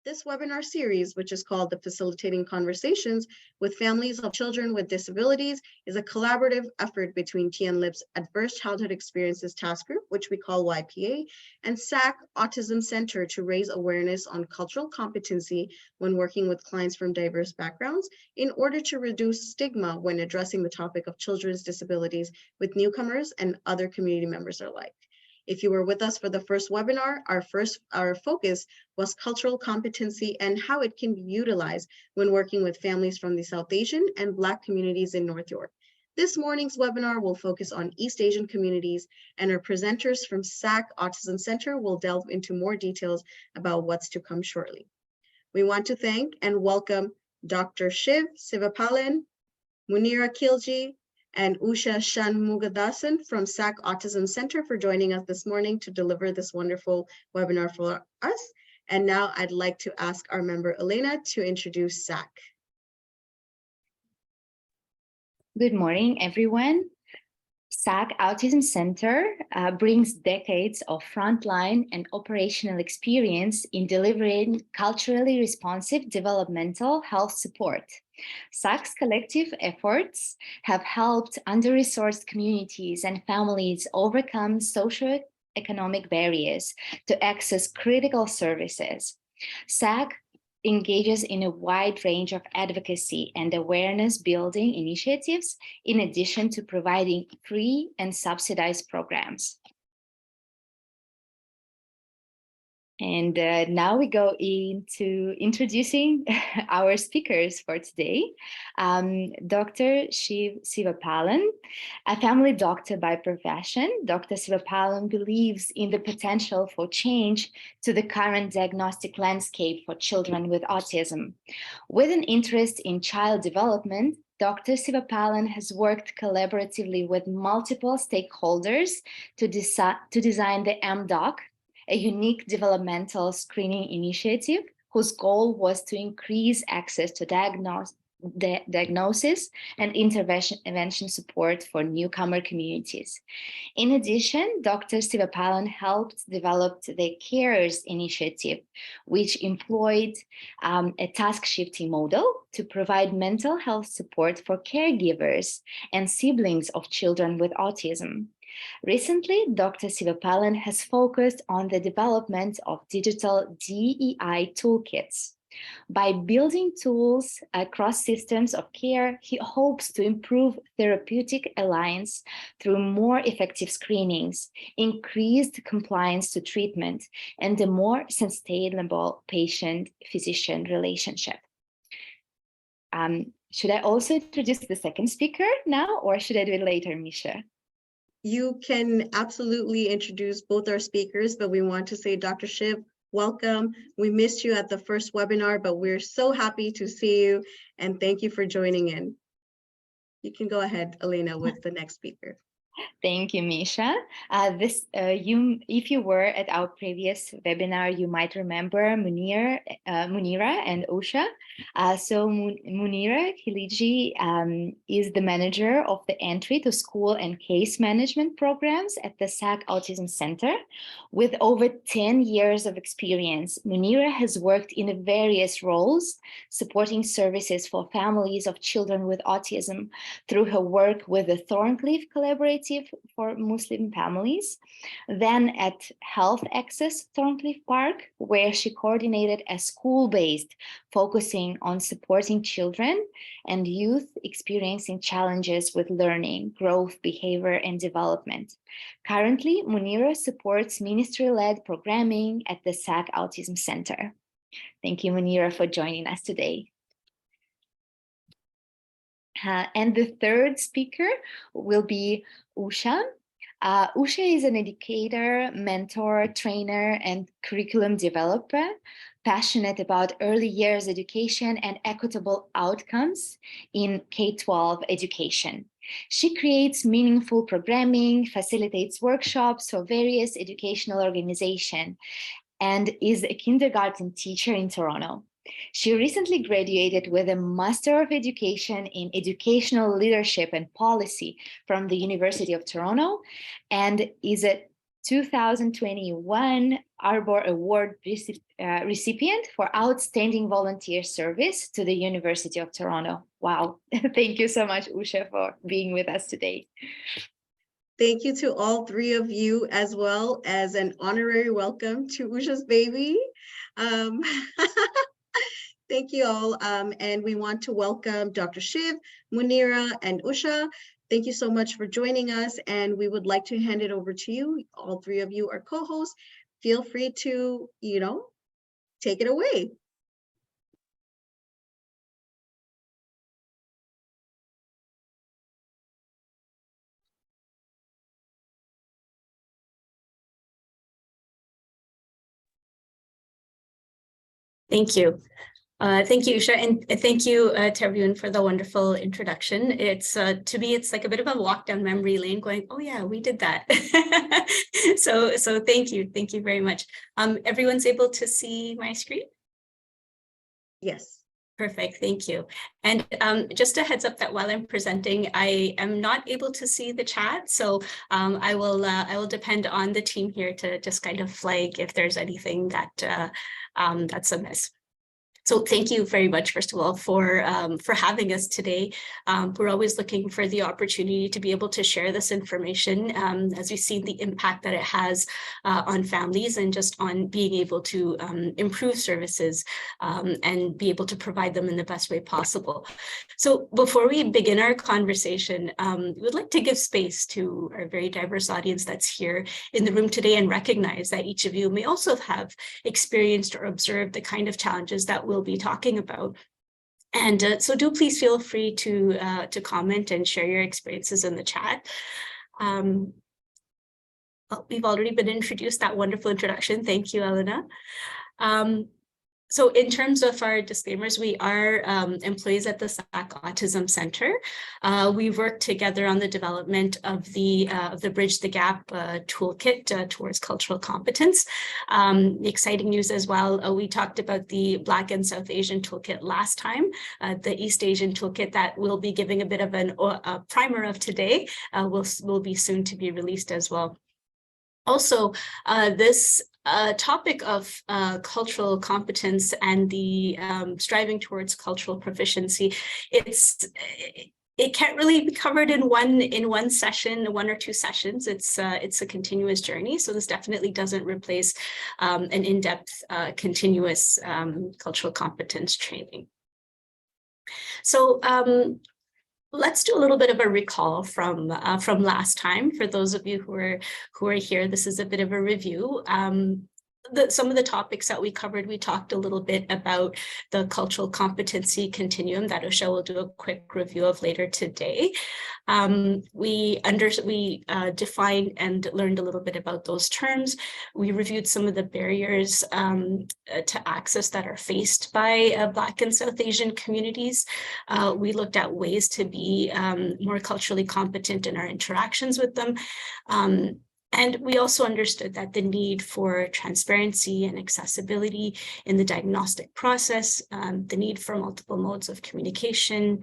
This webinar series, which is called the Facilitating Conversations with Families of Children with Disabilities, is a collaborative effort between TNLIP's Adverse Childhood Experiences Task Group, which we call YPA, and SAC Autism Center to raise awareness on cultural competency when working with clients from diverse backgrounds in order to reduce stigma when addressing the topic of children's disabilities with newcomers and other community members alike. If you were with us for the first webinar, our focus was cultural competency and how it can be utilized when working with families from the South Asian and Black communities in North York. This morning's webinar will focus on East Asian communities, and our presenters from SAC Autism Center will delve into more details about what's to come shortly. We want to thank and welcome Dr. Shiv Sivapalan, Munira Khilji, and Usha Shanmugadasan from SAC Autism Center for joining us this morning to deliver this wonderful webinar for us. And now I'd like to ask our member Elena to introduce SAC. Good morning, everyone. SAC Autism Center brings decades of frontline and operational experience in delivering culturally responsive developmental health support. SAC's collective efforts have helped under-resourced communities and families overcome socioeconomic barriers to access critical services. SAC engages in a wide range of advocacy and awareness building initiatives, in addition to providing free and subsidized programs. And now we go into introducing our speakers for today. Dr. Shiv Sivapalan, a family doctor by profession. Dr. Sivapalan believes in the potential for change to the current diagnostic landscape for children with autism. With an interest in child development, Dr. Sivapalan has worked collaboratively with multiple stakeholders to design the MDoc, a unique developmental screening initiative whose goal was to increase access to diagnosis and intervention support for newcomer communities. In addition, Dr. Sivapalan helped develop the CARES initiative, which employed a task shifting model to provide mental health support for caregivers and siblings of children with autism. Recently, Dr. Sivapalan has focused on the development of digital DEI toolkits. By building tools across systems of care, he hopes to improve therapeutic alliance through more effective screenings, increased compliance to treatment, and a more sustainable patient-physician relationship. Should I also introduce the second speaker now, or should I do it later, Misha? You can absolutely introduce both our speakers, but we want to say, Dr. Shiv, welcome. We missed you at the first webinar, but we're so happy to see you, and thank you for joining in. You can go ahead, Elena, with the next speaker. Thank you, Misha. If you were at our previous webinar, you might remember Munira and Usha. So Munira Khilji is the manager of the entry to school and case management programs at the SAC Autism Center. With over 10 years of experience, Munira has worked in various roles, supporting services for families of children with autism through her work with the Thorncliffe Collaborative for Muslim families, then at Health Access Thorncliffe Park, where she coordinated a school-based focusing on supporting children and youth experiencing challenges with learning, growth, behavior, and development. Currently, Munira supports ministry-led programming at the SAC Autism Center. Thank you, Munira, for joining us today. And the third speaker will be Usha. Usha is an educator, mentor, trainer, and curriculum developer, passionate about early years education and equitable outcomes in K-12 education. She creates meaningful programming, facilitates workshops for various educational organizations, and is a kindergarten teacher in Toronto. She recently graduated with a Master of Education in Educational Leadership and Policy from the University of Toronto, and is a 2021 Arbor Award recipient for outstanding volunteer service to the University of Toronto. Wow. Thank you so much, Usha, for being with us today. Thank you to all three of you, as well as an honorary welcome to Usha's baby. Thank you all. And we want to welcome Dr. Shiv, Munira, and Usha. Thank you so much for joining us. And we would like to hand it over to you. All three of you are co-hosts. Feel free to, take it away. Thank you. Thank you, Usha, and thank you to everyone for the wonderful introduction. It's to me, it's like a bit of a walk down memory lane going, oh yeah, we did that. so thank you very much. Everyone's able to see my screen? Yes. Perfect, thank you. And just a heads up that while I'm presenting, I am not able to see the chat, so I will depend on the team here to just kind of flag if there's anything that that's amiss. So thank you very much, first of all, for having us today. We're always looking for the opportunity to be able to share this information as we see the impact that it has on families and just on being able to improve services and be able to provide them in the best way possible. So before we begin our conversation, we would like to give space to our very diverse audience that's here in the room today and recognize that each of you may also have experienced or observed the kind of challenges that we'll be talking about. And so do please feel free to comment and share your experiences in the chat. Well, we've already been introduced, that wonderful introduction. Thank you, Elena. So in terms of our disclaimers, we are employees at the SAC Autism Center. We work together on the development of the Bridge the Gap toolkit towards cultural competence. The exciting news as well, we talked about the Black and South Asian toolkit last time. The East Asian toolkit that we'll be giving a bit of a primer of today will be soon to be released as well. Also, this topic of cultural competence and the striving towards cultural proficiency, it can't really be covered in one session, one or two sessions. It's a continuous journey. So this definitely doesn't replace an in-depth, continuous cultural competence training. So let's do a little bit of a recall from last time. For those of you who are here, this is a bit of a review. Some of the topics that we covered, we talked a little bit about the cultural competency continuum that Usha will do a quick review of later today. We defined and learned a little bit about those terms. We reviewed some of the barriers to access that are faced by Black and South Asian communities. We looked at ways to be more culturally competent in our interactions with them. And we also understood that the need for transparency and accessibility in the diagnostic process, the need for multiple modes of communication,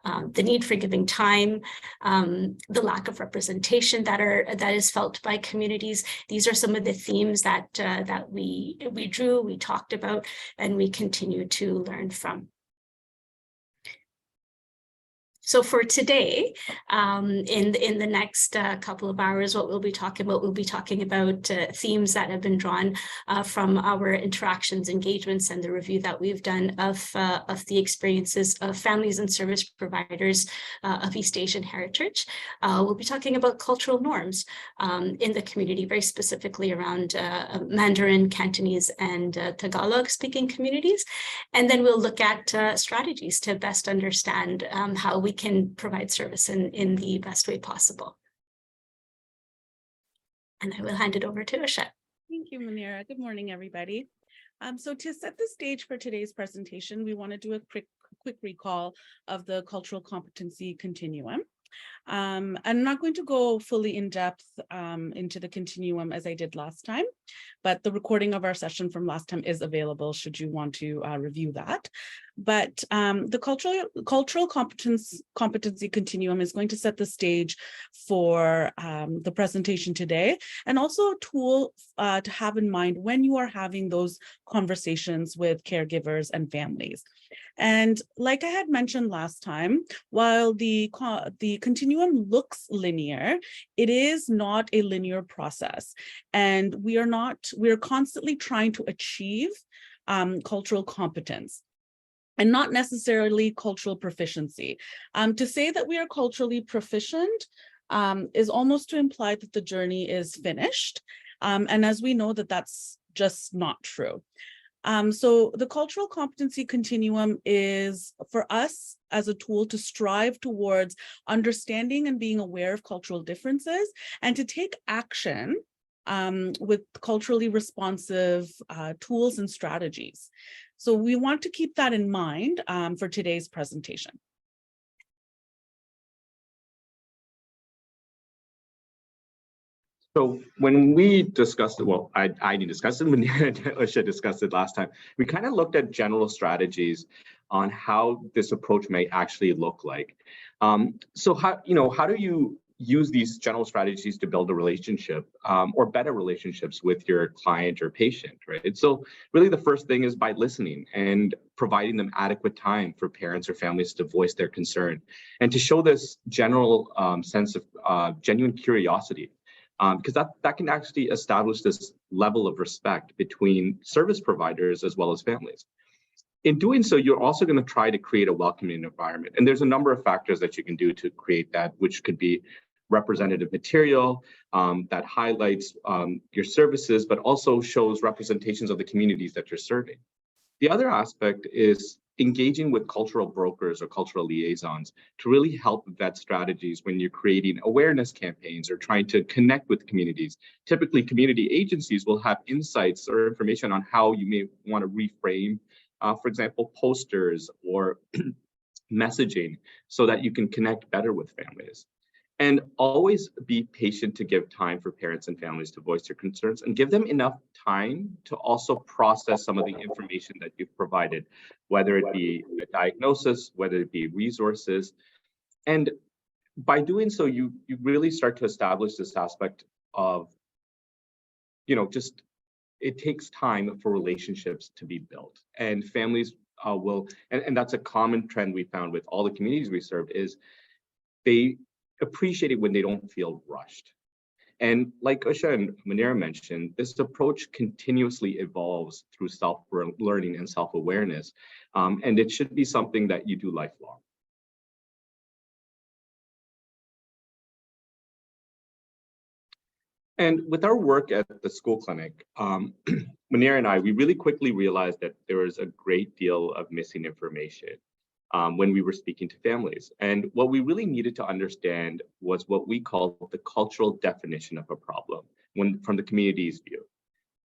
the need for giving time, the lack of representation that is felt by communities. These are some of the themes that we drew, we talked about, and we continue to learn from. So for today, in the next couple of hours, what we'll be talking about themes that have been drawn from our interactions, engagements, and the review that we've done of the experiences of families and service providers of East Asian heritage. We'll be talking about cultural norms in the community, very specifically around Mandarin, Cantonese, and Tagalog-speaking communities. And then we'll look at strategies to best understand how we can provide service in the best way possible. And I will hand it over to Usha. Thank you, Munira. Good morning, everybody. So to set the stage for today's presentation, we want to do a quick recall of the cultural competency continuum. I'm not going to go fully in depth into the continuum as I did last time. but the recording of our session from last time is available should you want to review that. But the cultural competency continuum is going to set the stage for the presentation today, and also a tool to have in mind when you are having those conversations with caregivers and families. And like I had mentioned last time, while the continuum looks linear, it is not a linear process. And we are constantly trying to achieve cultural competence, and not necessarily cultural proficiency. To say that we are culturally proficient is almost to imply that the journey is finished. And as we know, that's just not true. So the cultural competency continuum is for us as a tool to strive towards understanding and being aware of cultural differences, and to take action with culturally responsive tools and strategies. So we want to keep that in mind for today's presentation. So when we discussed it, well, I didn't discuss it, when Usha discussed it last time, we kind of looked at general strategies on how this approach may actually look like. So how do you use these general strategies to build a relationship or better relationships with your client or patient, right? So really the first thing is by listening and providing them adequate time for parents or families to voice their concern, and to show this general sense of genuine curiosity. Because that can actually establish this level of respect between service providers as well as families. In doing so, you're also going to try to create a welcoming environment. And there's a number of factors that you can do to create that, which could be representative material that highlights your services, but also shows representations of the communities that you're serving. The other aspect is engaging with cultural brokers or cultural liaisons to really help vet strategies when you're creating awareness campaigns or trying to connect with communities. Typically, community agencies will have insights or information on how you may want to reframe, for example, posters or messaging, so that you can connect better with families. And always be patient to give time for parents and families to voice their concerns, and give them enough time to also process some of the information that you've provided, whether it be a diagnosis, whether it be resources. And by doing so, you really start to establish this aspect of, just it takes time for relationships to be built. And families will, and that's a common trend we found with all the communities we served, is they appreciate it when they don't feel rushed. And like Usha and Munira mentioned, this approach continuously evolves through self-learning and self-awareness, and it should be something that you do lifelong. And with our work at the school clinic, Munira and I, we really quickly realized that there was a great deal of missing information when we were speaking to families. And what we really needed to understand was what we call the cultural definition of a problem from the community's view.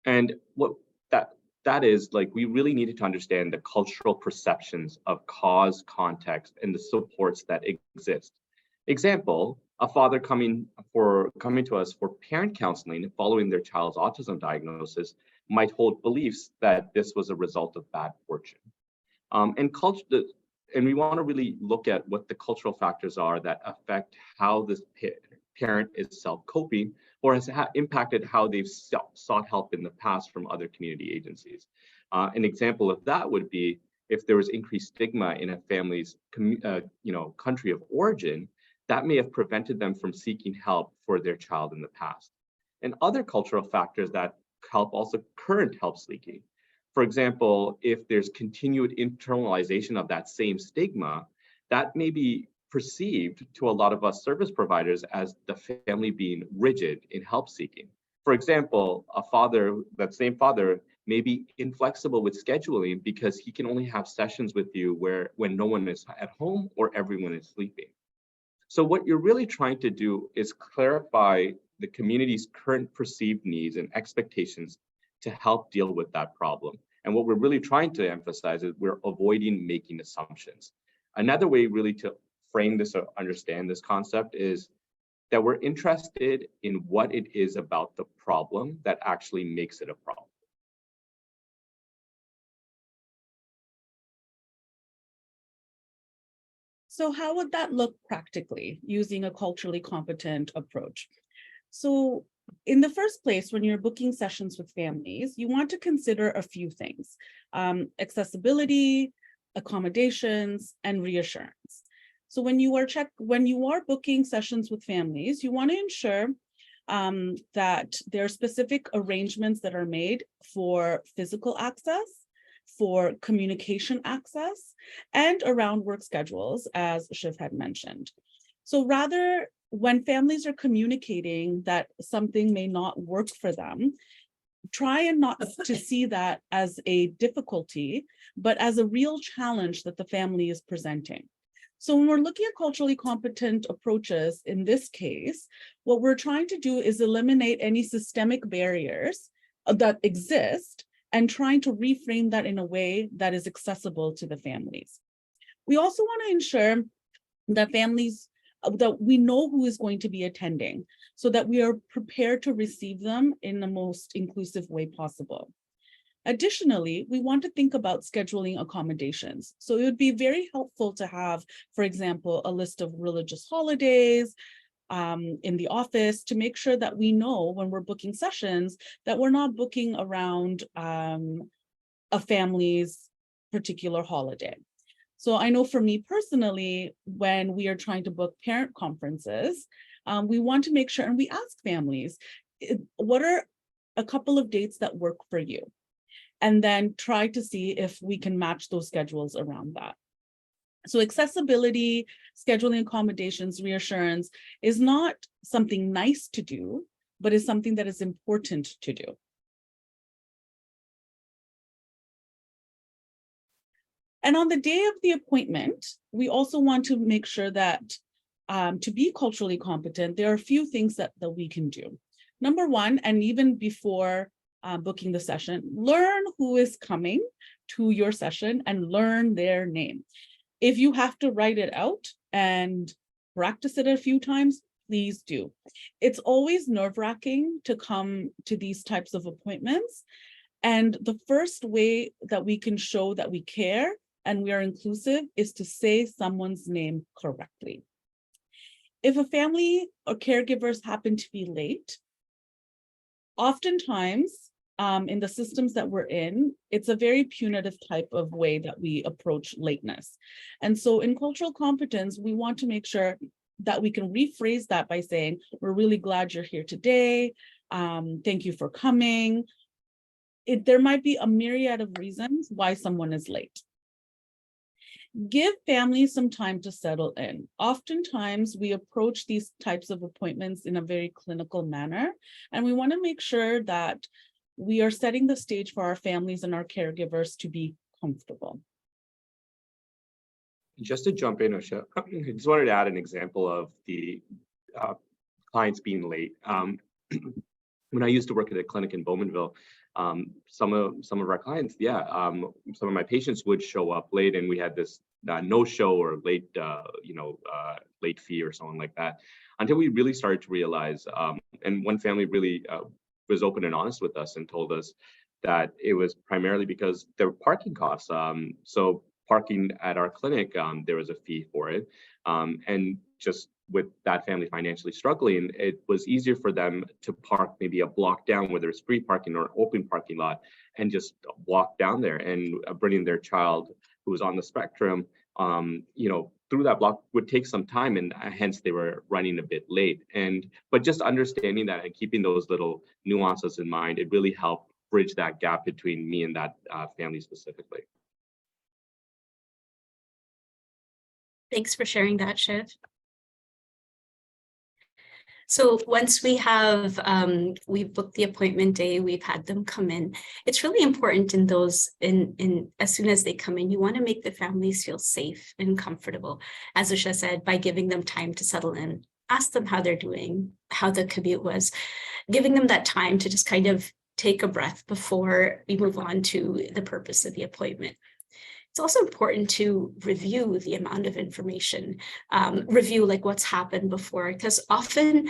And what that is, like, we really needed to understand the cultural perceptions of cause, context, and the supports that exist. Example, a father coming to us for parent counseling following their child's autism diagnosis might hold beliefs that this was a result of bad fortune. And we want to really look at what the cultural factors are that affect how this parent is self-coping, or has impacted how they've sought help in the past from other community agencies. An example of that would be if there was increased stigma in a family's country of origin, that may have prevented them from seeking help for their child in the past. And other cultural factors that help also current help seeking. For example, if there's continued internalization of that same stigma, that may be perceived to a lot of us service providers as the family being rigid in help seeking. For example, that same father may be inflexible with scheduling because he can only have sessions with you when no one is at home or everyone is sleeping. So what you're really trying to do is clarify the community's current perceived needs and expectations to help deal with that problem. And what we're really trying to emphasize is we're avoiding making assumptions. Another way really to frame this or understand this concept is that we're interested in what it is about the problem that actually makes it a problem. So how would that look practically using a culturally competent approach? So in the first place, when you're booking sessions with families, you want to consider a few things: accessibility, accommodations, and reassurance. So when you are booking sessions with families, you want to ensure that there are specific arrangements that are made for physical access, for communication access, and around work schedules, as Shiv had mentioned. So rather, when families are communicating that something may not work for them, try and not to see that as a difficulty, but as a real challenge that the family is presenting. So when we're looking at culturally competent approaches in this case, what we're trying to do is eliminate any systemic barriers that exist and trying to reframe that in a way that is accessible to the families. We also want to ensure that that we know who is going to be attending so that we are prepared to receive them in the most inclusive way possible. Additionally, we want to think about scheduling accommodations. So it would be very helpful to have, for example, a list of religious holidays in the office to make sure that we know when we're booking sessions that we're not booking around a family's particular holiday. So I know for me personally, when we are trying to book parent conferences, we want to make sure, and we ask families, what are a couple of dates that work for you? And then try to see if we can match those schedules around that. So accessibility, scheduling accommodations, reassurance is not something nice to do, but is something that is important to do. And on the day of the appointment, we also want to make sure that to be culturally competent, there are a few things that we can do. Number one, and even before booking the session, learn who is coming to your session and learn their name. If you have to write it out and practice it a few times, please do. It's always nerve-wracking to come to these types of appointments. And the first way that we can show that we care and we are inclusive is to say someone's name correctly. If a family or caregivers happen to be late, oftentimes in the systems that we're in, it's a very punitive type of way that we approach lateness. And so in cultural competence, we want to make sure that we can rephrase that by saying, we're really glad you're here today. Thank you for coming. There might be a myriad of reasons why someone is late. Give families some time to settle in. Oftentimes, we approach these types of appointments in a very clinical manner, and we want to make sure that we are setting the stage for our families and our caregivers to be comfortable. Just to jump in, Usha, I just wanted to add an example of the clients being late. When I used to work at a clinic in Bowmanville, some of our clients, some of my patients would show up late, and we had this no-show or late, late fee or something like that, until we really started to realize. And one family really was open and honest with us and told us that it was primarily because there were parking costs. So parking at our clinic, there was a fee for it, and just with that family financially struggling, it was easier for them to park maybe a block down where there's free parking or open parking lot and just walk down there, and bringing their child who was on the spectrum, through that block would take some time, and hence they were running a bit late. But just understanding that and keeping those little nuances in mind, it really helped bridge that gap between me and that family specifically. Thanks for sharing that, Shiv. So once we have, we've booked the appointment day, we've had them come in, it's really important in those, as soon as they come in, you want to make the families feel safe and comfortable. As Usha said, by giving them time to settle in, ask them how they're doing, how the commute was, giving them that time to just kind of take a breath before we move on to the purpose of the appointment. It's also important to review the amount of information, review like what's happened before, because often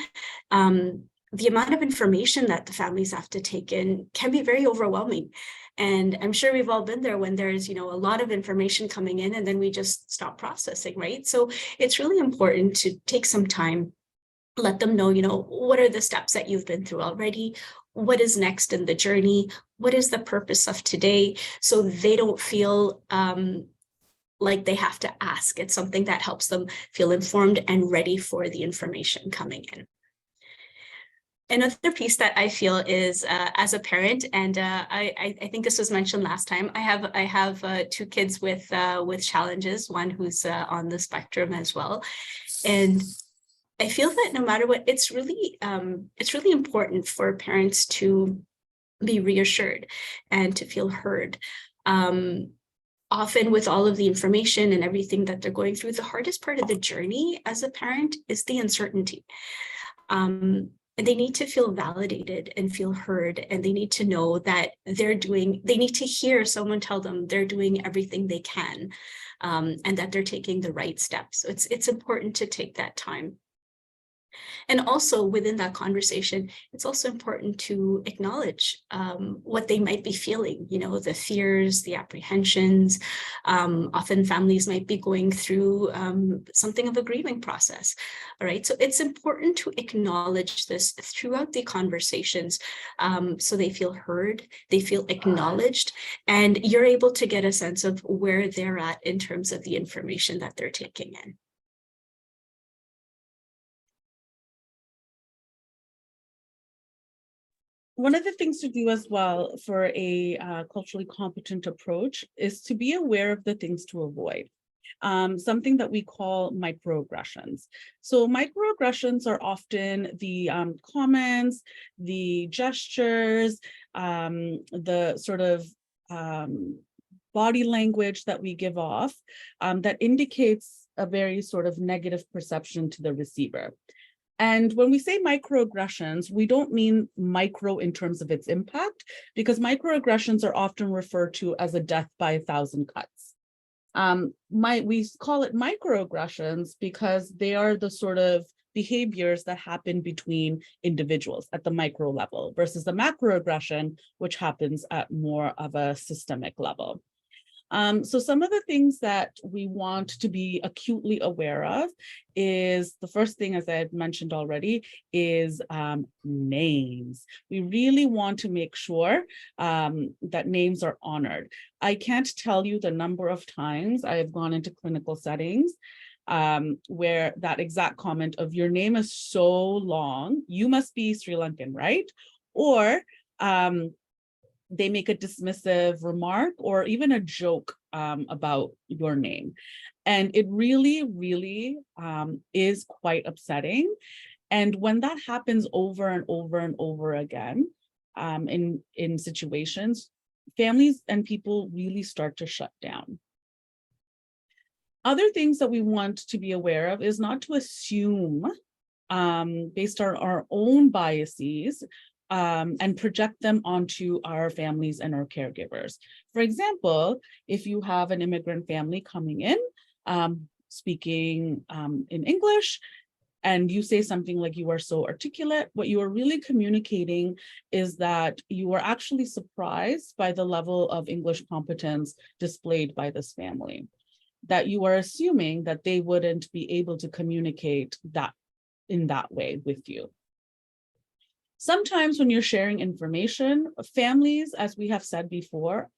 the amount of information that the families have to take in can be very overwhelming. And I'm sure we've all been there when there's, a lot of information coming in and then we just stop processing, right? So it's really important to take some time, let them know, what are the steps that you've been through already? What is next in the journey? What is the purpose of today? So they don't feel like they have to ask. It's something that helps them feel informed and ready for the information coming in. Another piece that I feel is as a parent, and I think this was mentioned last time, I have 2 kids with challenges, one who's on the spectrum as well. And I feel that no matter what, it's really important for parents to be reassured and to feel heard. Often with all of the information and everything that they're going through, the hardest part of the journey as a parent is the uncertainty. And they need to feel validated and feel heard, and they need to know that they need to hear someone tell them they're doing everything they can, and that they're taking the right steps. So it's important to take that time. And also within that conversation, it's also important to acknowledge what they might be feeling, the fears, the apprehensions. Often families might be going through something of a grieving process. All right. So it's important to acknowledge this throughout the conversations, so they feel heard, they feel acknowledged, and you're able to get a sense of where they're at in terms of the information that they're taking in. One of the things to do as well for a culturally competent approach is to be aware of the things to avoid. Something that we call microaggressions. So microaggressions are often the comments, the gestures, the sort of body language that we give off that indicates a very sort of negative perception to the receiver. And when we say microaggressions, we don't mean micro in terms of its impact, because microaggressions are often referred to as a death by 1,000 cuts. We call it microaggressions because they are the sort of behaviors that happen between individuals at the micro level versus the macroaggression, which happens at more of a systemic level. So some of the things that we want to be acutely aware of is the first thing, as I had mentioned already, is names. We really want to make sure that names are honored. I can't tell you the number of times I have gone into clinical settings where that exact comment of your name is so long, you must be Sri Lankan, right? Or they make a dismissive remark or even a joke about your name. And it really, really is quite upsetting. And when that happens over and over and over again in situations, families and people really start to shut down. Other things that we want to be aware of is not to assume based on our own biases and project them onto our families and our caregivers. For example, if you have an immigrant family coming in, speaking in English, and you say something like you are so articulate, what you are really communicating is that you are actually surprised by the level of English competence displayed by this family, that you are assuming that they wouldn't be able to communicate that in that way with you. Sometimes when you're sharing information, families, as we have said before,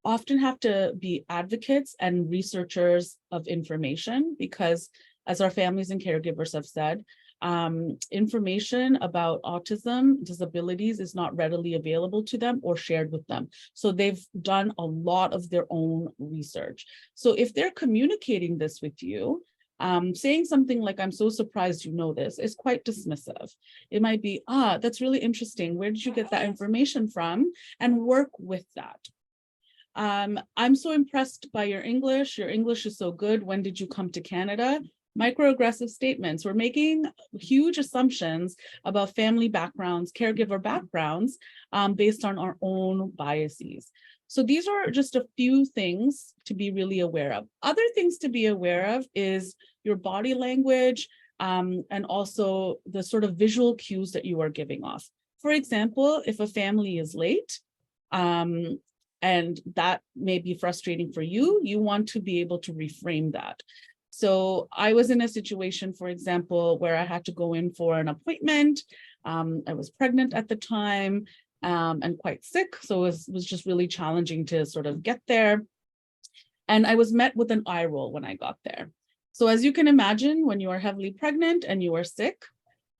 often have to be advocates and researchers of information because, as our families and caregivers have said, information about autism disabilities is not readily available to them or shared with them. So they've done a lot of their own research. So if they're communicating this with you, saying something like, I'm so surprised you know this, is quite dismissive. It might be, that's really interesting. Where did you get that information from? And work with that. I'm so impressed by your English. Your English is so good. When did you come to Canada? Microaggressive statements. We're making huge assumptions about family backgrounds, caregiver backgrounds, based on our own biases. So these are just a few things to be really aware of. Other things to be aware of is your body language, and also the sort of visual cues that you are giving off. For example, if a family is late, and that may be frustrating for you, you want to be able to reframe that. So I was in a situation, for example, where I had to go in for an appointment. I was pregnant at the time, and quite sick. So it was just really challenging to sort of get there. And I was met with an eye roll when I got there. So as you can imagine, when you are heavily pregnant and you are sick,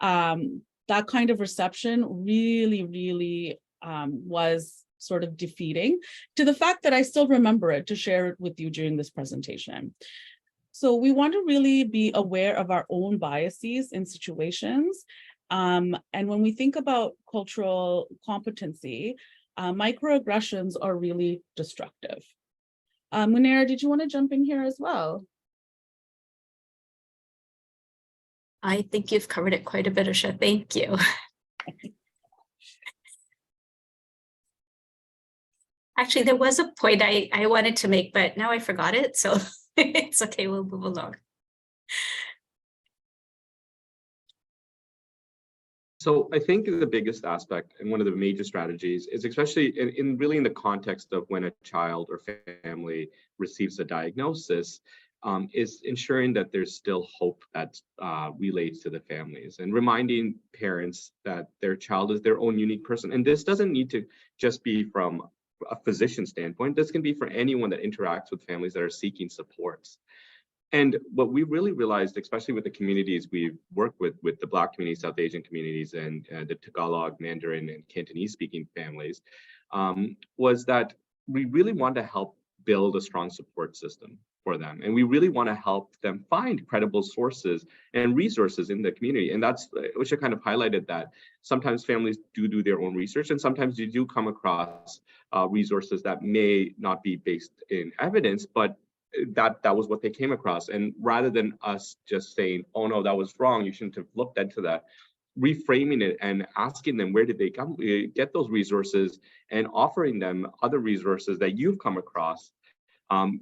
that kind of reception really was sort of defeating, to the fact that I still remember it to share it with you during this presentation. So we want to really be aware of our own biases in situations. And when we think about cultural competency, microaggressions are really destructive. Munira, did you want to jump in here as well? I think you've covered it quite a bit, Usha. Thank you. Actually, there was a point I wanted to make, but now I forgot it. So it's okay, we'll move along. So I think the biggest aspect and one of the major strategies is, especially in really in the context of when a child or family receives a diagnosis, is ensuring that there's still hope that relates to the families, and reminding parents that their child is their own unique person. And this doesn't need to just be from a physician standpoint. This can be for anyone that interacts with families that are seeking supports. And what we really realized, especially with the communities we've worked with the Black community, South Asian communities, and the Tagalog, Mandarin, and Cantonese speaking families, was that we really want to help build a strong support system for them. And we really want to help them find credible sources and resources in the community. And that's, which I kind of highlighted, that sometimes families do their own research, and sometimes you do come across resources that may not be based in evidence, but that was what they came across. And rather than us just saying, oh no, that was wrong, you shouldn't have looked into that, reframing it and asking them where did they get those resources, and offering them other resources that you've come across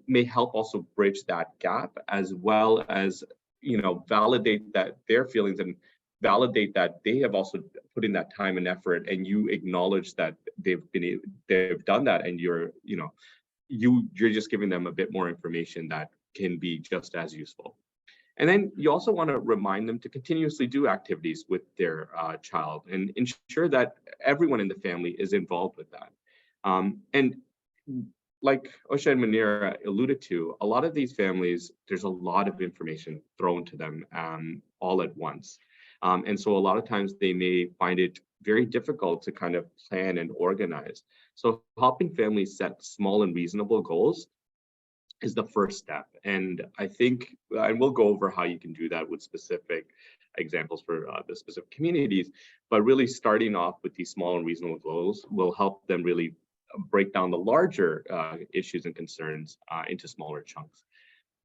may help also bridge that gap, as well as, you know, validate that their feelings and validate that they have also put in that time and effort, and you acknowledge that they've done that, and you're just giving them a bit more information that can be just as useful. And then you also want to remind them to continuously do activities with their child, and ensure that everyone in the family is involved with that. And like Usha and Munira alluded to, a lot of these families, there's a lot of information thrown to them all at once. And so a lot of times they may find it very difficult to kind of plan and organize. So helping families set small and reasonable goals is the first step. And I think, and we'll go over how you can do that with specific examples for the specific communities, but really starting off with these small and reasonable goals will help them really break down the larger issues and concerns into smaller chunks.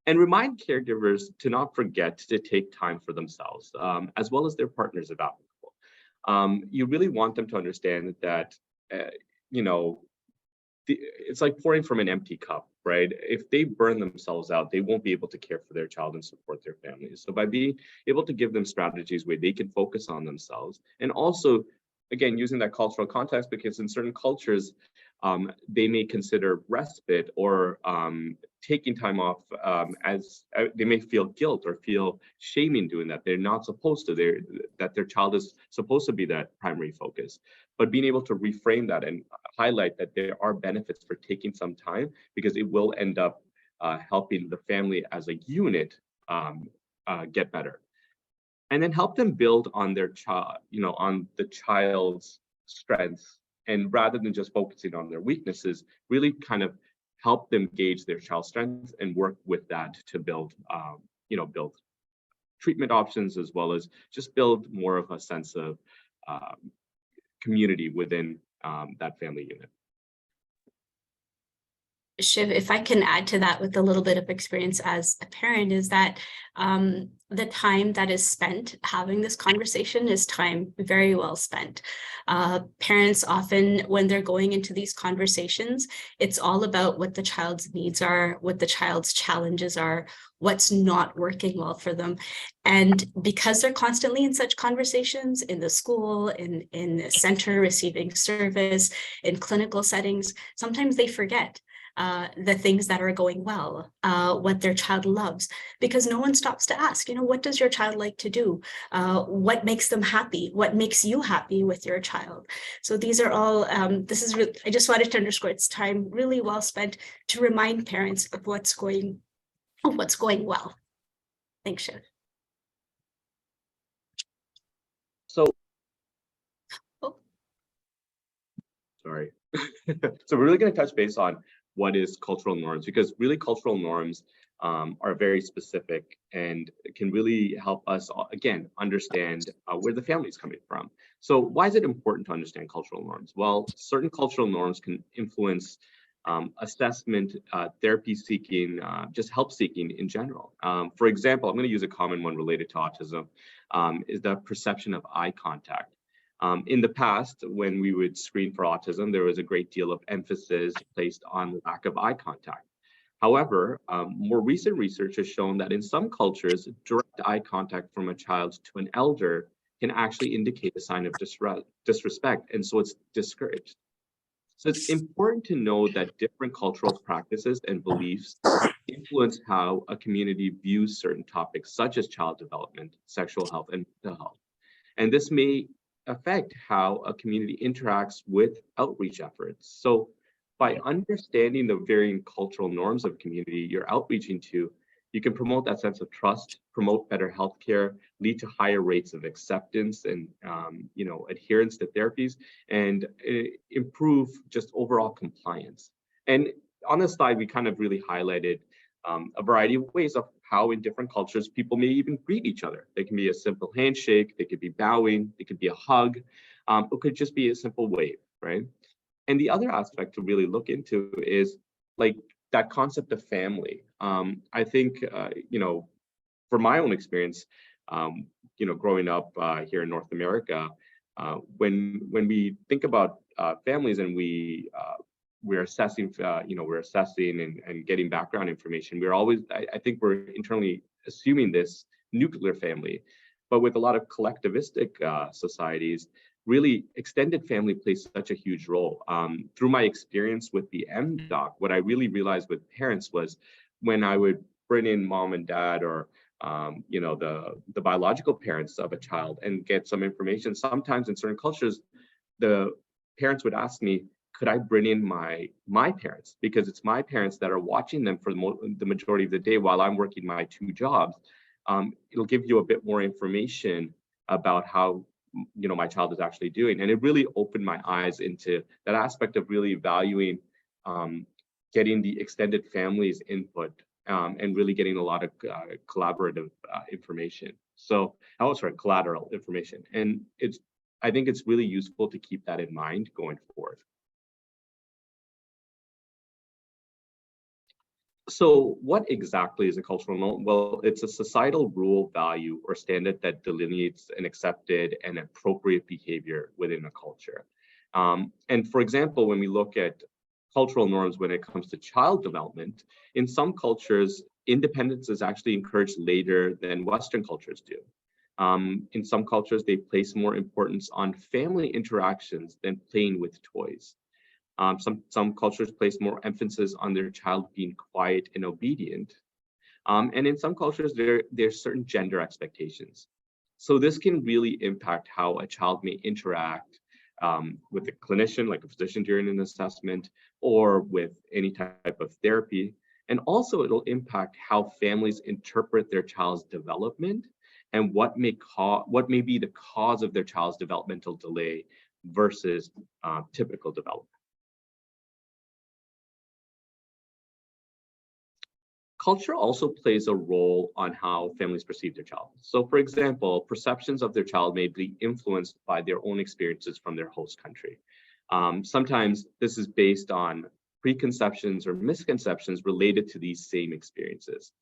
And remind caregivers to not forget to take time for themselves, as well as their partners if applicable. You really want them to understand that, you know, it's like pouring from an empty cup, right? If they burn themselves out, they won't be able to care for their child and support their families. So by being able to give them strategies where they can focus on themselves, and also, again, using that cultural context, because in certain cultures, they may consider respite or taking time off as they may feel guilt or feel shame in doing that. They're not supposed to, that their child is supposed to be that primary focus. But being able to reframe that and highlight that there are benefits for taking some time, because it will end up helping the family as a unit get better. And then help them build on their child, you know, on the child's strengths. And rather than just focusing on their weaknesses, really kind of help them gauge their child's strengths and work with that to build, build treatment options, as well as just build more of a sense of community within that family unit. Shiv, if I can add to that with a little bit of experience as a parent, is that the time that is spent having this conversation is time very well spent. Parents often, when they're going into these conversations, it's all about what the child's needs are, what the child's challenges are, what's not working well for them. And because they're constantly in such conversations in the school, in the center receiving service, in clinical settings, sometimes they forget the things that are going well, what their child loves, because no one stops to ask, what does your child like to do? What makes them happy? What makes you happy with your child? So these are all, I just wanted to underscore it's time really well spent to remind parents of what's going well. Thanks, Shiv. So, Oh. Sorry. So we're really going to touch base on what is cultural norms, because really cultural norms are very specific and can really help us, again, understand where the family is coming from. So why is it important to understand cultural norms? Well, certain cultural norms can influence assessment, therapy seeking, just help seeking in general. For example, I'm going to use a common one related to autism, is the perception of eye contact. In the past, when we would screen for autism, there was a great deal of emphasis placed on lack of eye contact. However, more recent research has shown that in some cultures, direct eye contact from a child to an elder can actually indicate a sign of disrespect, and so it's discouraged. So it's important to know that different cultural practices and beliefs influence how a community views certain topics, such as child development, sexual health, and mental health. And this may affect how a community interacts with outreach efforts. So by understanding the varying cultural norms of community you're outreaching to, you can promote that sense of trust, promote better healthcare, lead to higher rates of acceptance and adherence to therapies, and improve just overall compliance. And on this slide, we kind of really highlighted a variety of ways of how in different cultures people may even greet each other. They can be a simple handshake, they could be bowing, it could be a hug, it could just be a simple wave, right? And the other aspect to really look into is like that concept of family. I think, for my own experience, growing up here in North America, when we think about families and we're assessing, we're assessing and getting background information, we're always, I think we're internally assuming this nuclear family, but with a lot of collectivistic societies, really extended family plays such a huge role. Through my experience with the MDoc, what I really realized with parents was when I would bring in mom and dad or the biological parents of a child and get some information, sometimes in certain cultures, the parents would ask me, could I bring in my parents? Because it's my parents that are watching them for the majority of the day while I'm working my 2 jobs. It'll give you a bit more information about how my child is actually doing. And it really opened my eyes into that aspect of really valuing getting the extended family's input and really getting a lot of collaborative information. So, collateral information. And I think it's really useful to keep that in mind going forward. So what exactly is a cultural norm? Well, it's a societal rule, value, or standard that delineates an accepted and appropriate behavior within a culture. And for example, when we look at cultural norms when it comes to child development, in some cultures, independence is actually encouraged later than Western cultures do. In some cultures, they place more importance on family interactions than playing with toys. Some cultures place more emphasis on their child being quiet and obedient. And in some cultures, there's certain gender expectations. So this can really impact how a child may interact with a clinician, like a physician during an assessment, or with any type of therapy. And also it'll impact how families interpret their child's development and what may be the cause of their child's developmental delay versus typical development. Culture also plays a role on how families perceive their child. So for example, perceptions of their child may be influenced by their own experiences from their host country. Sometimes this is based on preconceptions or misconceptions related to these same experiences.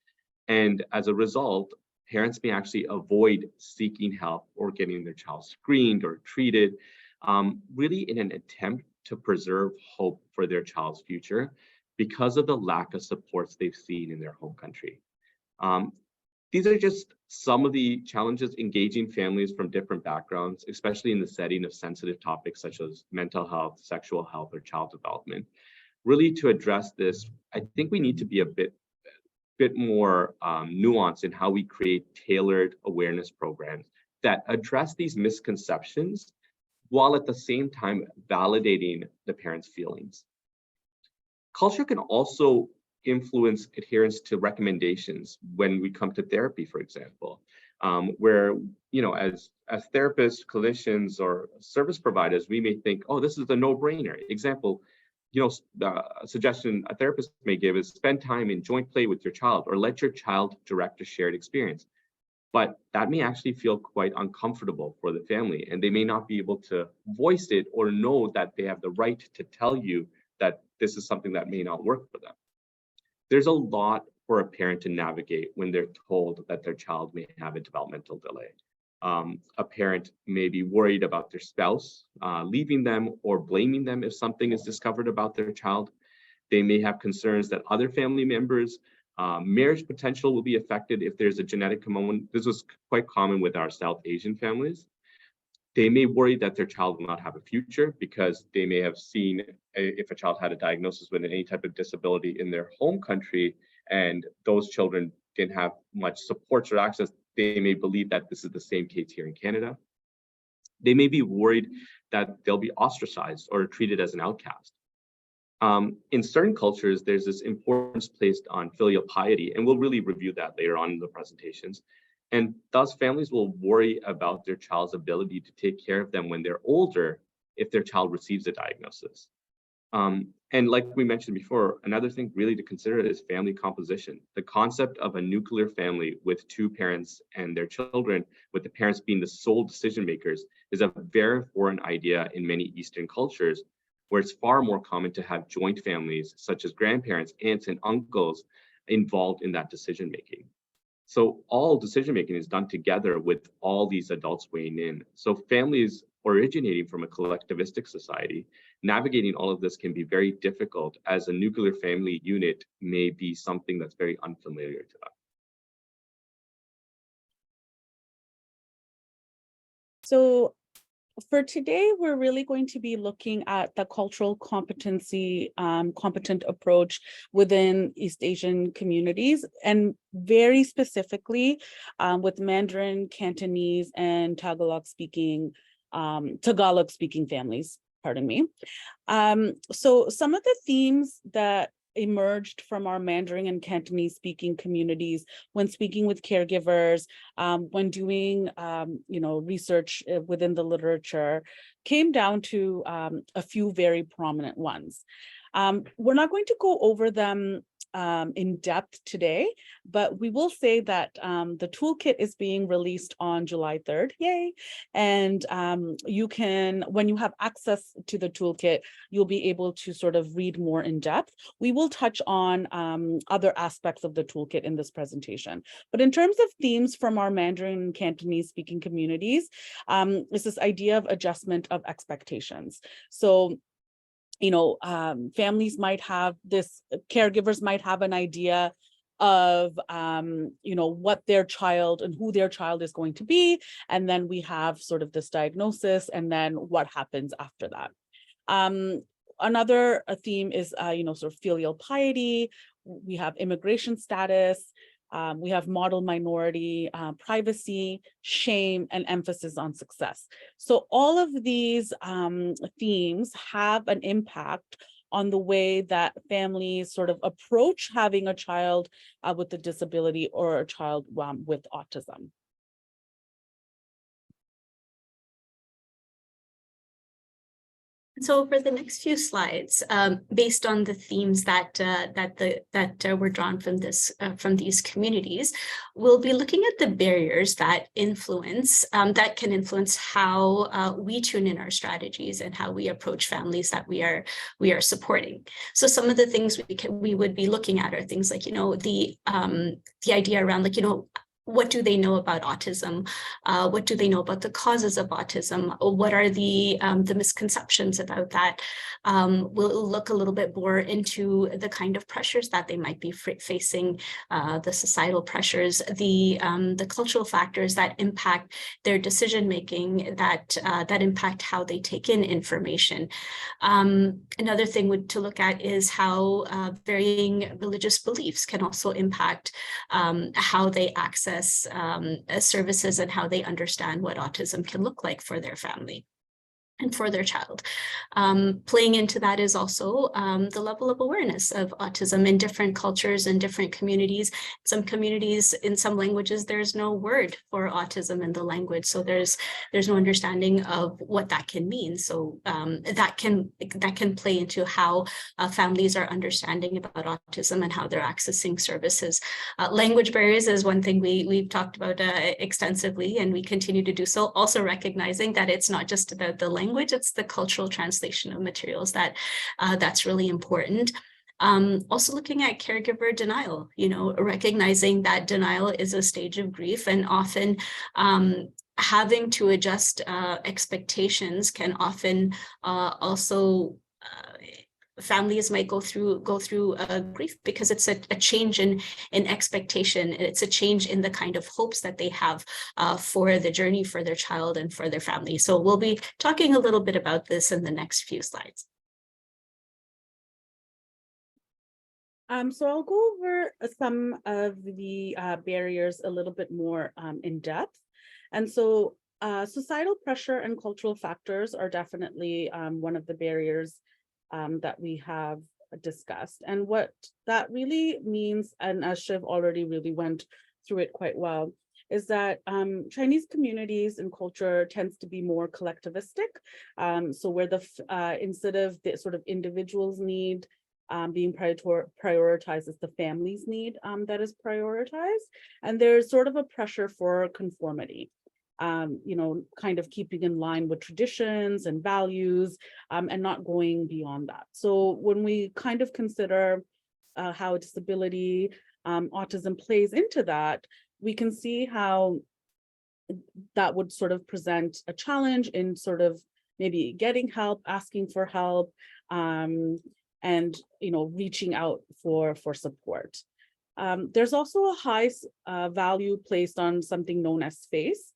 And as a result, parents may actually avoid seeking help or getting their child screened or treated, really in an attempt to preserve hope for their child's future because of the lack of supports they've seen in their home country. These are just some of the challenges engaging families from different backgrounds, especially in the setting of sensitive topics such as mental health, sexual health, or child development. Really, to address this, I think we need to be a bit more nuanced in how we create tailored awareness programs that address these misconceptions while at the same time validating the parents' feelings. Culture can also influence adherence to recommendations when we come to therapy, for example, where, as therapists, clinicians, or service providers, we may think, oh, this is a no-brainer. Example, a suggestion a therapist may give is spend time in joint play with your child or let your child direct a shared experience. But that may actually feel quite uncomfortable for the family, and they may not be able to voice it or know that they have the right to tell you that this is something that may not work for them. There's a lot for a parent to navigate when they're told that their child may have a developmental delay. A parent may be worried about their spouse leaving them or blaming them if something is discovered about their child. They may have concerns that other family members' marriage potential will be affected if there's a genetic component. This was quite common with our South Asian families. They may worry that their child will not have a future because they may have seen if a child had a diagnosis with any type of disability in their home country and those children didn't have much support or access, they may believe that this is the same case here in Canada. They may be worried that they'll be ostracized or treated as an outcast. In certain cultures, there's this importance placed on filial piety, and we'll really review that later on in the presentations. And thus, families will worry about their child's ability to take care of them when they're older if their child receives a diagnosis. And like we mentioned before, another thing really to consider is family composition. The concept of a nuclear family with two parents and their children, with the parents being the sole decision makers, is a very foreign idea in many Eastern cultures, where it's far more common to have joint families, such as grandparents, aunts, and uncles involved in that decision making. So all decision making is done together with all these adults weighing in. So families originating from a collectivistic society, navigating all of this can be very difficult, as a nuclear family unit may be something that's very unfamiliar to them. So for today, we're really going to be looking at the cultural competency, competent approach within East Asian communities, and very specifically with Mandarin, Cantonese, and Tagalog speaking families, pardon me. So some of the themes that emerged from our Mandarin and Cantonese speaking communities when speaking with caregivers, when doing research within the literature, came down to a few very prominent ones. We're not going to go over them in depth today, but we will say that the toolkit is being released on July 3rd, yay! And you can, when you have access to the toolkit, you'll be able to sort of read more in depth. We will touch on other aspects of the toolkit in this presentation. But in terms of themes from our Mandarin and Cantonese speaking communities, is this idea of adjustment of expectations. So families might have this, caregivers might have an idea of, what their child and who their child is going to be. And then we have sort of this diagnosis and then what happens after that. Another theme is, sort of filial piety. We have immigration status. We have model minority, privacy, shame, and emphasis on success. So all of these themes have an impact on the way that families sort of approach having a child with a disability or a child with autism. So for the next few slides, based on the themes that were drawn from these communities, we'll be looking at the barriers that can influence how we tune in our strategies and how we approach families that we are supporting. So some of the things we would be looking at are things like, the idea around, like, what do they know about autism? What do they know about the causes of autism? What are the misconceptions about that? We'll look a little bit more into the kind of pressures that they might be facing, the societal pressures, the cultural factors that impact their decision making, that impact how they take in information. Another thing to look at is how varying religious beliefs can also impact how they access services and how they understand what autism can look like for their family and for their child. Playing into that is also the level of awareness of autism in different cultures and different communities. Some communities, in some languages, there's no word for autism in the language, so there's no understanding of what that can mean. So that can play into how families are understanding about autism and how they're accessing services. Language barriers is one thing we've talked about extensively, and we continue to do so, also recognizing that it's not just about the language, it's the cultural translation of materials that's really important. Also looking at caregiver denial, recognizing that denial is a stage of grief, and often having to adjust expectations can often also families might go through grief because it's a change in expectation. It's a change in the kind of hopes that they have for the journey for their child and for their family. So we'll be talking a little bit about this in the next few slides. So I'll go over some of the barriers a little bit more in depth. And so societal pressure and cultural factors are definitely one of the barriers that we have discussed. And what that really means, and as Shiv already really went through it quite well, is that Chinese communities and culture tends to be more collectivistic. So where instead of the sort of individual's need being prioritized, as the family's need that is prioritized. And there's sort of a pressure for conformity. Kind of keeping in line with traditions and values and not going beyond that. So when we kind of consider how disability, autism plays into that, we can see how that would sort of present a challenge in sort of maybe getting help, asking for help, and reaching out for support. There's also a high value placed on something known as face.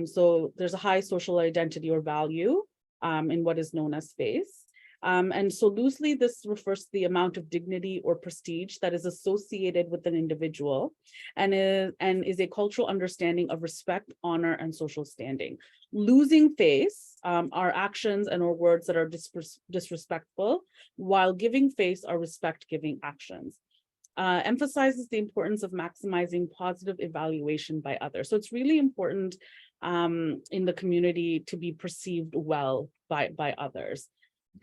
So there's a high social identity or value in what is known as face. And so loosely, this refers to the amount of dignity or prestige that is associated with an individual and is a cultural understanding of respect, honor, and social standing. Losing face are actions and or words that are disrespectful, while giving face are respect-giving actions. Emphasizes the importance of maximizing positive evaluation by others. So it's really important in the community to be perceived well by others,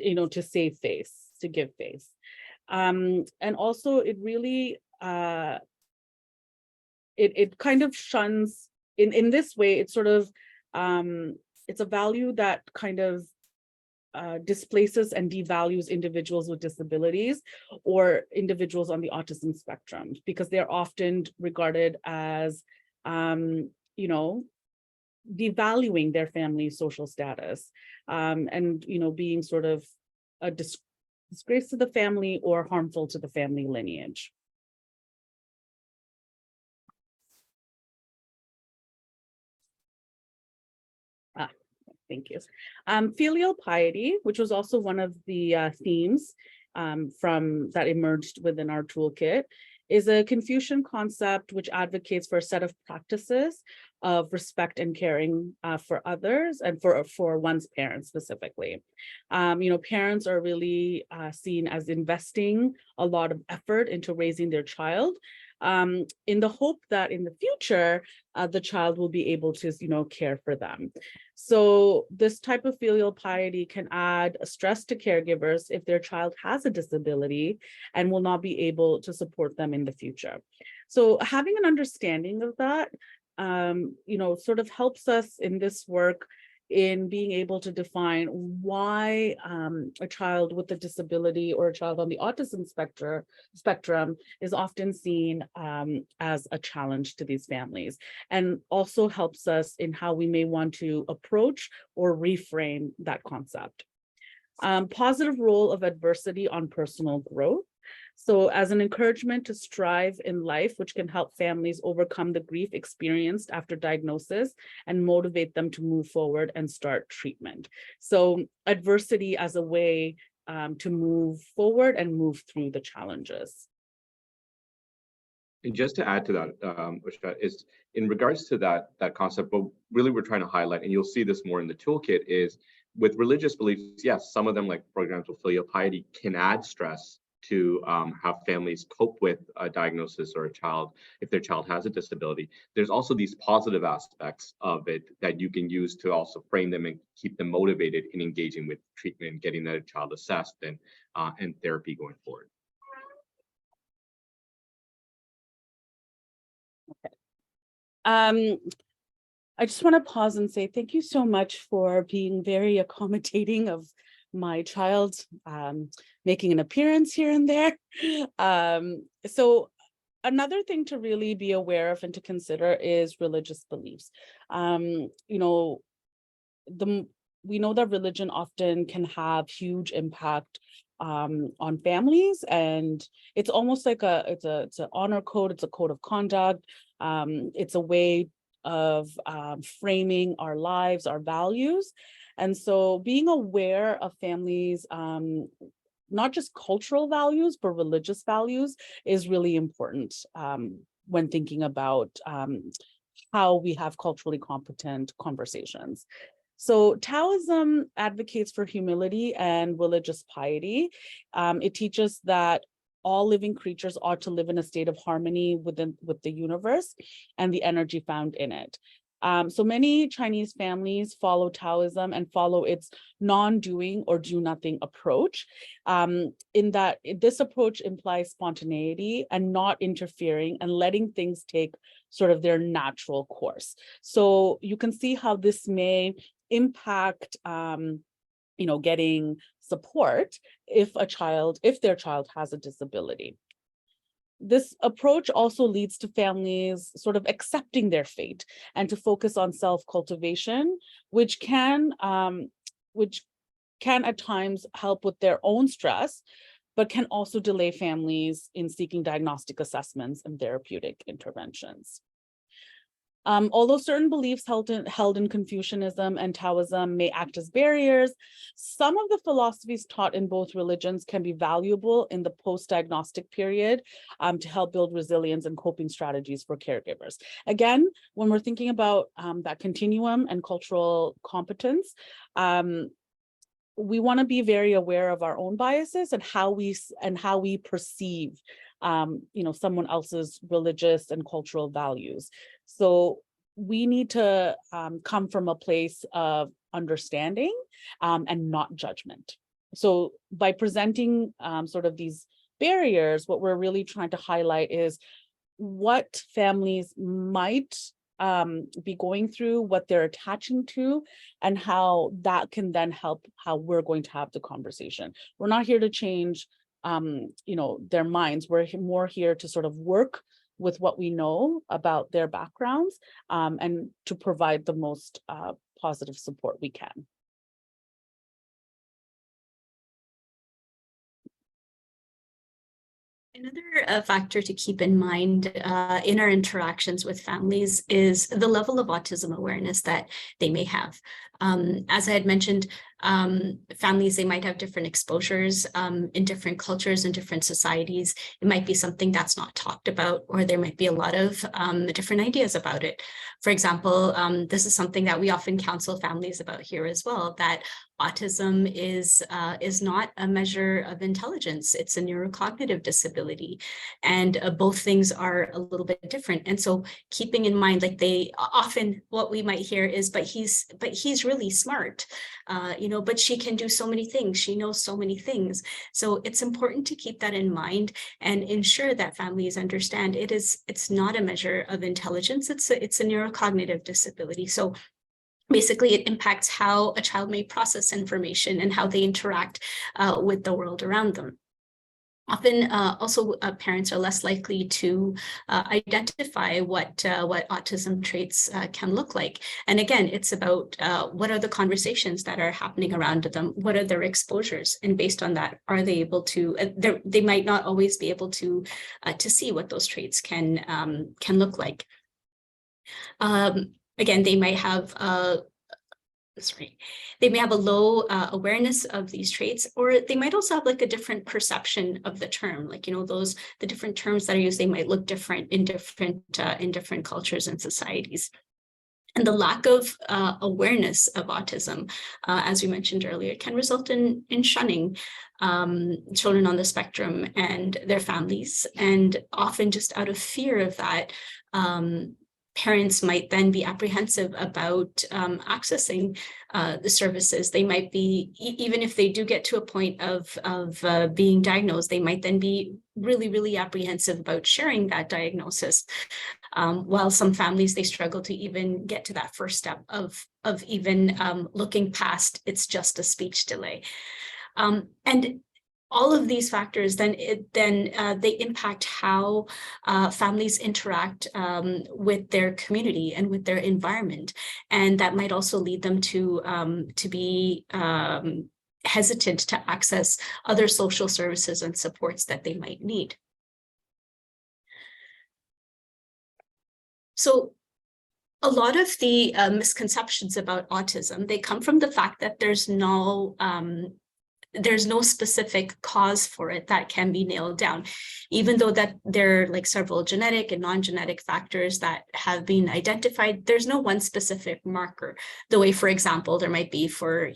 to save face, to give face. And also it really, it kind of shuns, in this way, it's sort of, it's a value that kind of displaces and devalues individuals with disabilities or individuals on the autism spectrum, because they're often regarded as, devaluing their family's social status and, being sort of a disgrace to the family or harmful to the family lineage. Thank you. Filial piety, which was also one of the themes from that emerged within our toolkit, is a Confucian concept which advocates for a set of practices of respect and caring for others and for one's parents specifically. Parents are really seen as investing a lot of effort into raising their child. in the hope that in the future, the child will be able to, care for them. So this type of filial piety can add stress to caregivers if their child has a disability and will not be able to support them in the future. So having an understanding of that, sort of helps us in this work in being able to define why a child with a disability or a child on the autism spectrum is often seen as a challenge to these families, and also helps us in how we may want to approach or reframe that concept. Positive role of adversity on personal growth. So as an encouragement to strive in life, which can help families overcome the grief experienced after diagnosis and motivate them to move forward and start treatment. So adversity as a way to move forward and move through the challenges. And just to add to that, Usha, is in regards to that concept, what really we're trying to highlight, and you'll see this more in the toolkit, is with religious beliefs, yes, some of them, like for example, filial piety, can add stress to have families cope with a diagnosis or if their child has a disability. There's also these positive aspects of it that you can use to also frame them and keep them motivated in engaging with treatment, getting that child assessed and therapy going forward. Okay. I just want to pause and say thank you so much for being very accommodating of my child making an appearance here and there. So another thing to really be aware of and to consider is religious beliefs. We know that religion often can have huge impact on families, and it's almost like it's an honor code, it's a code of conduct, it's a way of framing our lives, our values. And so being aware of families, not just cultural values, but religious values is really important when thinking about how we have culturally competent conversations. So Taoism advocates for humility and religious piety. It teaches that all living creatures ought to live in a state of harmony with the universe and the energy found in it. So many Chinese families follow Taoism and follow its non-doing or do-nothing approach, in that this approach implies spontaneity and not interfering and letting things take sort of their natural course. So you can see how this may impact getting support if their child has a disability. This approach also leads to families sort of accepting their fate and to focus on self-cultivation, which can at times help with their own stress, but can also delay families in seeking diagnostic assessments and therapeutic interventions. Although certain beliefs held in Confucianism and Taoism may act as barriers, some of the philosophies taught in both religions can be valuable in the post-diagnostic period to help build resilience and coping strategies for caregivers. Again, when we're thinking about that continuum and cultural competence, we want to be very aware of our own biases and how we perceive someone else's religious and cultural values. So we need to come from a place of understanding and not judgment. So by presenting sort of these barriers, what we're really trying to highlight is what families might be going through, what they're attaching to, and how that can then help how we're going to have the conversation. We're not here to change their minds. We're more here to sort of work with what we know about their backgrounds and to provide the most positive support we can. Another factor to keep in mind in our interactions with families is the level of autism awareness that they may have. As I had mentioned, families, they might have different exposures in different cultures and different societies. It might be something that's not talked about, or there might be a lot of different ideas about it. For example, this is something that we often counsel families about here as well, that autism is not a measure of intelligence. It's a neurocognitive disability, and both things are a little bit different. And so keeping in mind, like, they often, what we might hear is, but he's really smart, but she can do so many things. She knows so many things. So it's important to keep that in mind and ensure that families understand it's not a measure of intelligence. It's a neurocognitive disability. So basically, it impacts how a child may process information and how they interact with the world around them. Often, also, parents are less likely to identify what autism traits can look like. And again, it's about what are the conversations that are happening around them? What are their exposures? And based on that, are they able to? They might not always be able to see what those traits can look like. Again, they might have they may have a low awareness of these traits, or they might also have like a different perception of the term. Like, the different terms that are used, they might look different in different cultures and societies. And the lack of awareness of autism, as we mentioned earlier, can result in shunning children on the spectrum and their families. And often just out of fear of that, parents might then be apprehensive about accessing the services. They might be, even if they do get to a point of being diagnosed, they might then be really, really apprehensive about sharing that diagnosis. While some families, they struggle to even get to that first step of even looking past it's just a speech delay. And all of these factors then they impact how families interact with their community and with their environment, and that might also lead them to be hesitant to access other social services and supports that they might need. So a lot of the misconceptions about autism, they come from the fact that there's no specific cause for it that can be nailed down, even though that there are like several genetic and non-genetic factors that have been identified. There's no one specific marker, the way, for example, there might be for,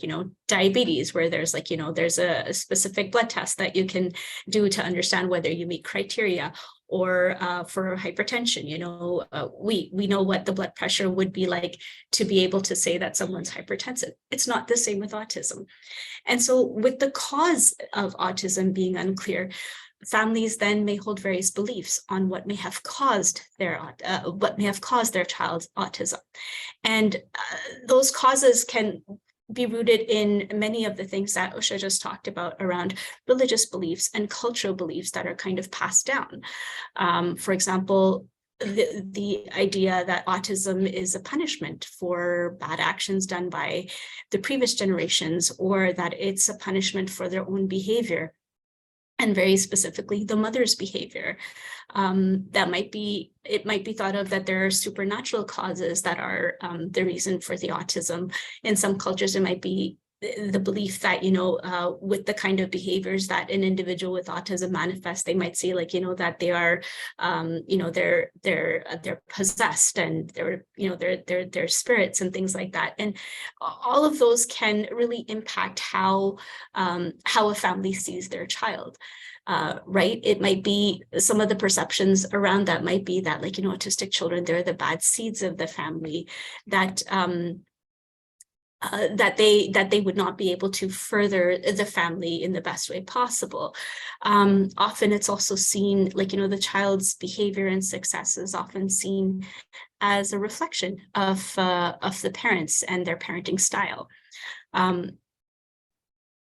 diabetes, where there's there's a specific blood test that you can do to understand whether you meet criteria. Or for hypertension, we know what the blood pressure would be like to be able to say that someone's hypertensive. It's not the same with autism. And so with the cause of autism being unclear, families then may hold various beliefs on what may have caused their child's autism. And those causes can be rooted in many of the things that Usha just talked about around religious beliefs and cultural beliefs that are kind of passed down. For example, the idea that autism is a punishment for bad actions done by the previous generations, or that it's a punishment for their own behavior. And very specifically, the mother's behavior. It might be thought of that there are supernatural causes that are the reason for the autism. In some cultures, it might be the belief that, with the kind of behaviors that an individual with autism manifests, they might say that they are, they're possessed, and they're spirits and things like that. And all of those can really impact how a family sees their child. Right? It might be some of the perceptions around that might be that, autistic children, they're the bad seeds of the family, that they would not be able to further the family in the best way possible. Often it's also seen, the child's behavior and success is often seen as a reflection of the parents and their parenting style.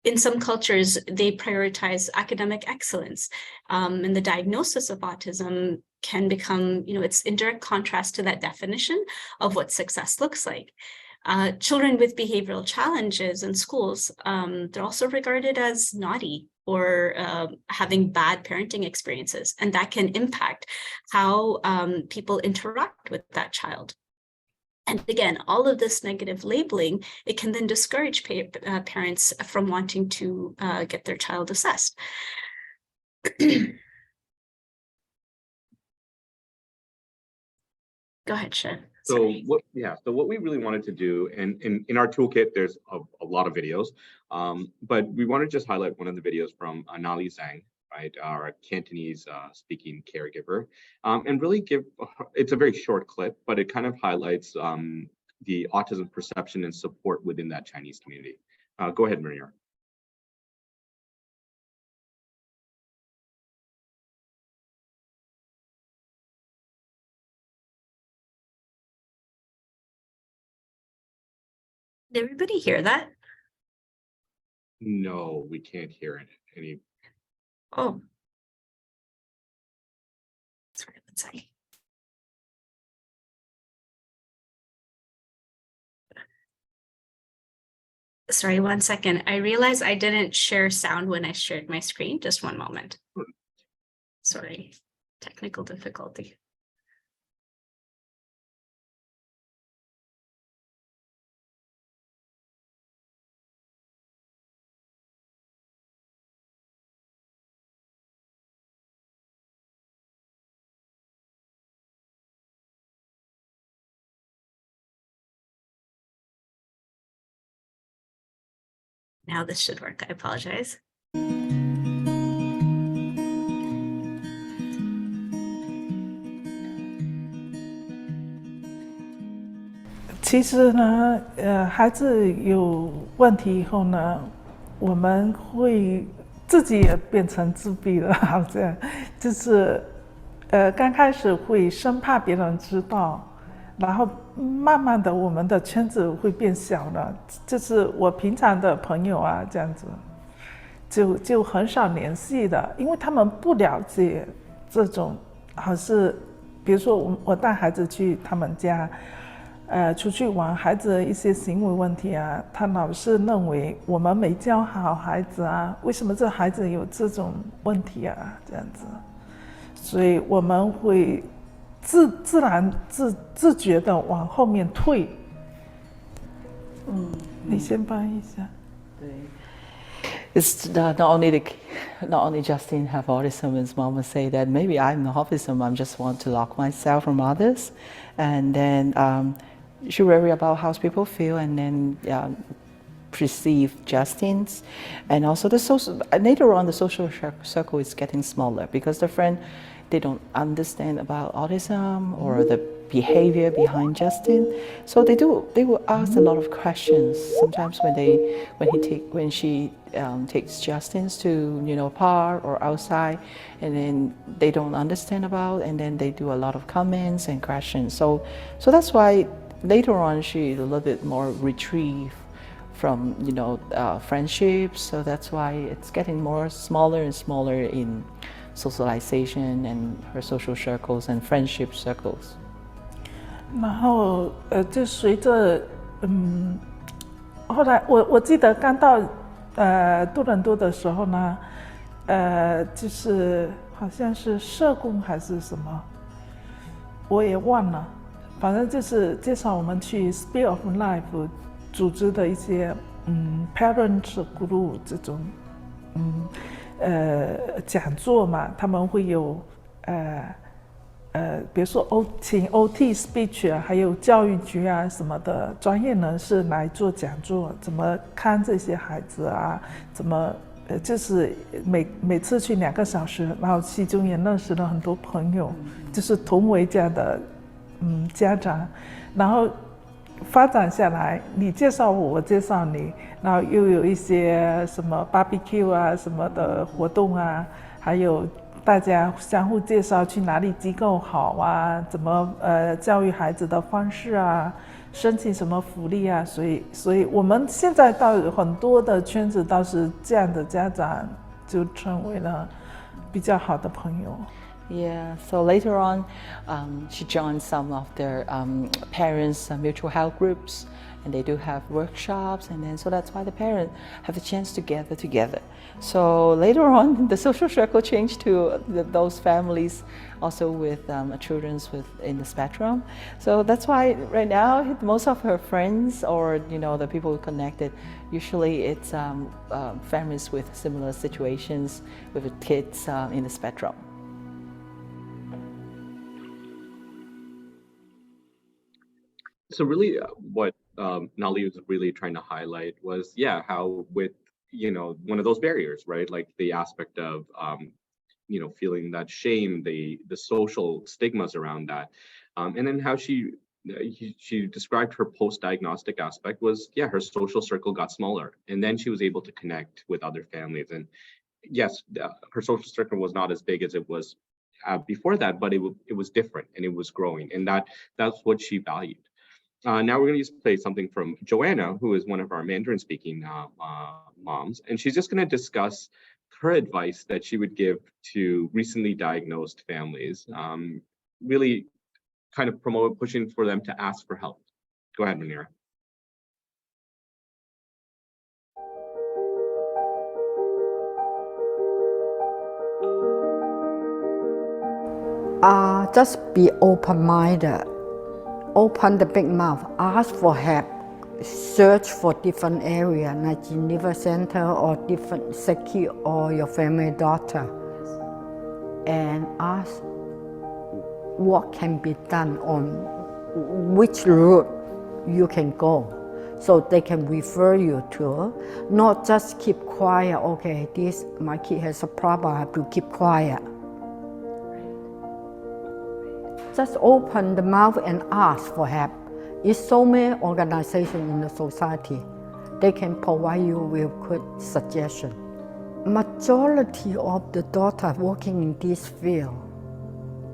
In some cultures, they prioritize academic excellence, and the diagnosis of autism can become, it's in direct contrast to that definition of what success looks like. Children with behavioral challenges in schools, they're also regarded as naughty or having bad parenting experiences, and that can impact how people interact with that child. And again, all of this negative labeling, it can then discourage parents from wanting to get their child assessed. Go ahead, Shen. So what we really wanted to do, and in our toolkit, there's a lot of videos, but we want to just highlight one of the videos from Nali Zhang, right, our Cantonese speaking caregiver, and really it's a very short clip, but it kind of highlights the autism perception and support within that Chinese community. Go ahead, Maria. Did everybody hear that? No, we can't hear any. Oh. Sorry, one second. Sorry, 1 second. I realized I didn't share sound when I shared my screen. Just one moment. Sorry, technical difficulty. Now this should work. I apologize. 其实呢，孩子有问题以后呢，我们会自己也变成自闭了，好像就是，刚开始会生怕别人知道，然后慢慢的我们的圈子会变小了，就是我平常的朋友啊这样子，就很少联系的，因为他们不了解这种，好是，比如说我带孩子去他们家。出去玩，孩子的一些行为问题啊，他老是认为我们没教好孩子啊，为什么这孩子有这种问题啊？这样子，所以我们会自然自觉的往后面退。你先翻译一下。对。It's not only Justin have autism, as Mama say that maybe I'm the autism. I just want to lock myself from others, and then. She worry about how people feel and then perceive Justin's, and also the social. Later on, the social circle is getting smaller because the friend they don't understand about autism or the behavior behind Justin. So they will ask a lot of questions. Sometimes when she takes Justin's to park or outside, and then they don't understand about, and then they do a lot of comments and questions. So that's why. Later on, she's a little bit more retrieved from friendships. So that's why it's getting more smaller and smaller in socialization and her social circles and friendship circles. 然后就随着后来我记得刚到多伦多的时候呢，就是好像是社工还是什么，我也忘了。反正就是介绍我们去 Speed of Life 组织的一些parent group 这种讲座嘛，他们会有比如说请 OT speech 啊，还有教育局啊什么的专业人士来做讲座，怎么看这些孩子啊，怎么就是每次去2个小时，然后其中也认识了很多朋友，就是同为这样的。家长，然后发展下来，你介绍我，我介绍你，然后又有一些什么 barbecue 啊什么的活动啊，还有大家相互介绍去哪里机构好啊，怎么教育孩子的方式啊，申请什么福利啊，所以我们现在到很多的圈子倒是这样的家长就成为了比较好的朋友。Yeah, so later on, she joined some of their parents' mutual health groups, and they do have workshops, and then so that's why the parents have a chance to gather together. So later on, the social circle changed to those families also with children in the spectrum. So that's why right now most of her friends or the people connected, usually it's families with similar situations with kids in the spectrum. So really what Nali was really trying to highlight was, yeah, how with, one of those barriers, right? Like the aspect of, feeling that shame, the social stigmas around that. And then how she described her post-diagnostic aspect was, yeah, her social circle got smaller. And then she was able to connect with other families. And yes, her social circle was not as big as it was before that, but it was different and it was growing. And that's what she valued. Now we're going to play something from Joanna, who is one of our Mandarin speaking moms, and she's just going to discuss her advice that she would give to recently diagnosed families, really kind of pushing for them to ask for help. Go ahead, Munira. Just be open-minded. Open the big mouth, ask for help, search for different areas like Geneva Center or different Seki or your family doctor, and ask what can be done on which route you can go, so they can refer you to, not just keep quiet. Okay, my kid has a problem, I have to keep quiet. Just open the mouth and ask for help. There's so many organizations in the society. They can provide you with good suggestions. Majority of the doctors working in this field,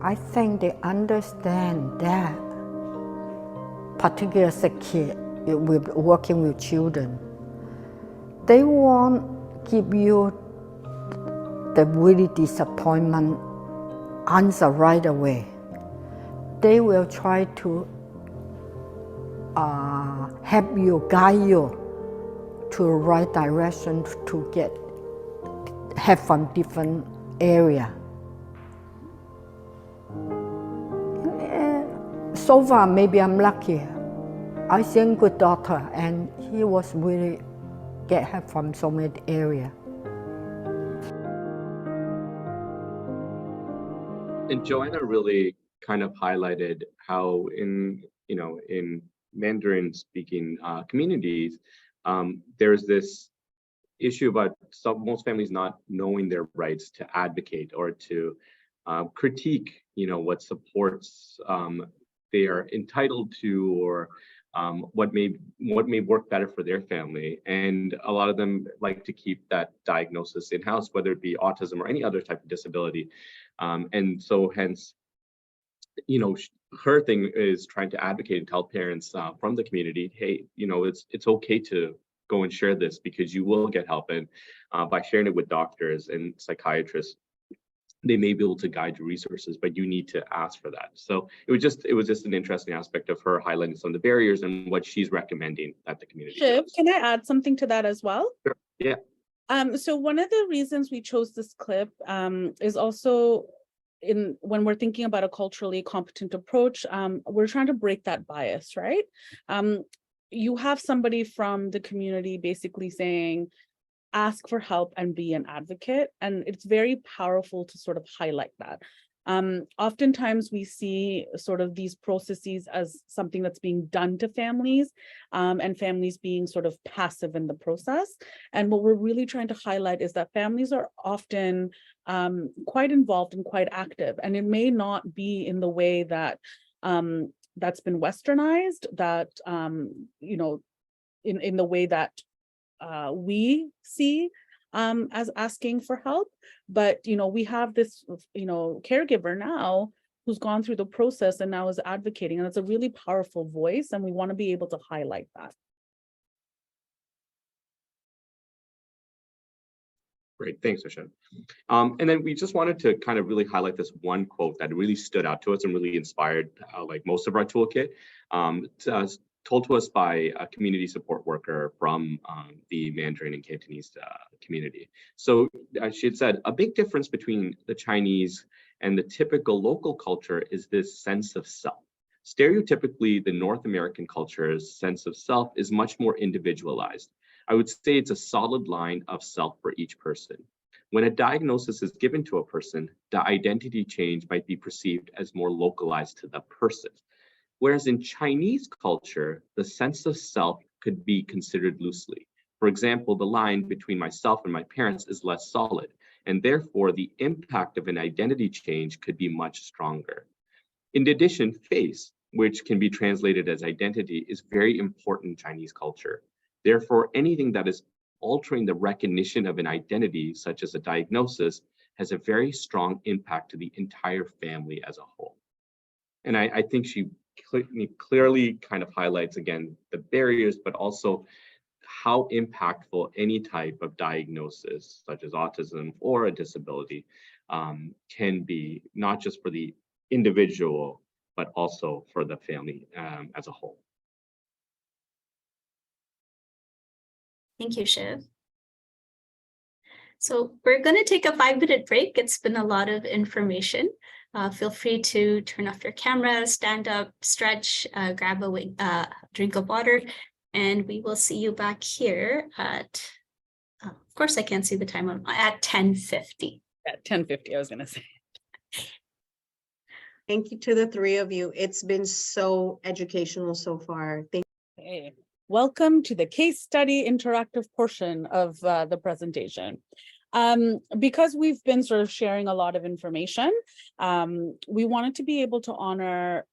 I think they understand that, particularly as a kid, working with children. They won't give you the really disappointment answer right away. They will try to help you, guide you to the right direction to get help from different area. So far, maybe I'm lucky. I seen good doctor, and he was really get help from so many area. And Joanna really kind of highlighted how in Mandarin speaking communities, there's this issue about most families not knowing their rights to advocate or to critique, what supports they are entitled to, or what may work better for their family. And a lot of them like to keep that diagnosis in-house, whether it be autism or any other type of disability. And so hence, her thing is trying to advocate and tell parents from the community, hey, it's okay to go and share this, because you will get help. And by sharing it with doctors and psychiatrists, they may be able to guide you resources, but you need to ask for that. So it was just an interesting aspect of her highlighting some of the barriers and what she's recommending that the community does. Can I add something to that as well? Sure. Yeah. So one of the reasons we chose this clip is also when we're thinking about a culturally competent approach, we're trying to break that bias, right? You have somebody from the community basically saying, ask for help and be an advocate. And it's very powerful to sort of highlight that. Oftentimes we see sort of these processes as something that's being done to families, and families being sort of passive in the process. And what we're really trying to highlight is that families are often quite involved and quite active. And it may not be in the way that that's been westernized, that, in the way that we see as asking for help. But, we have this, caregiver now who's gone through the process and now is advocating, and it's a really powerful voice, and we want to be able to highlight that. Great, thanks, Osha. And then we just wanted to kind of really highlight this one quote that really stood out to us and really inspired like most of our toolkit. Told to us by a community support worker from the Mandarin and Cantonese community. So she had said, a big difference between the Chinese and the typical local culture is this sense of self. Stereotypically, the North American culture's sense of self is much more individualized. I would say it's a solid line of self for each person. When a diagnosis is given to a person, the identity change might be perceived as more localized to the person. Whereas in Chinese culture, the sense of self could be considered loosely. For example, the line between myself and my parents is less solid, and therefore the impact of an identity change could be much stronger. In addition, face, which can be translated as identity, is very important in Chinese culture. Therefore, anything that is altering the recognition of an identity, such as a diagnosis, has a very strong impact to the entire family as a whole. And I think she clearly kind of highlights, again, the barriers, but also how impactful any type of diagnosis, such as autism or a disability, can be, not just for the individual, but also for the family as a whole. Thank you, Shiv. So we're going to take a 5-minute break. It's been a lot of information. Feel free to turn off your camera, stand up, stretch, grab a drink of water, and we will see you back here at, of course, I can't see the time, at 10:50. At 10:50, I was going to say. Thank you to the three of you. It's been so educational so far. Thank you. Hey. Welcome to the case study interactive portion of the presentation. Because we've been sort of sharing a lot of information, we wanted to be able to honor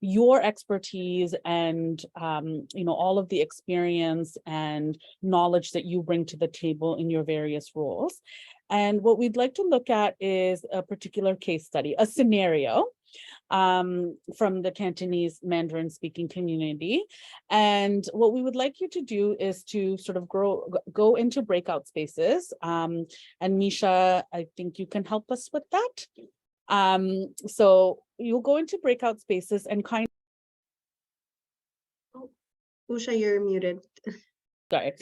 your expertise and all of the experience and knowledge that you bring to the table in your various roles. And what we'd like to look at is a particular case study, a scenario from the Cantonese Mandarin speaking community. And what we would like you to do is to sort of go into breakout spaces. And Misha, I think you can help us with that. So you'll go into breakout spaces and kind of. Usha, you're muted. Sorry.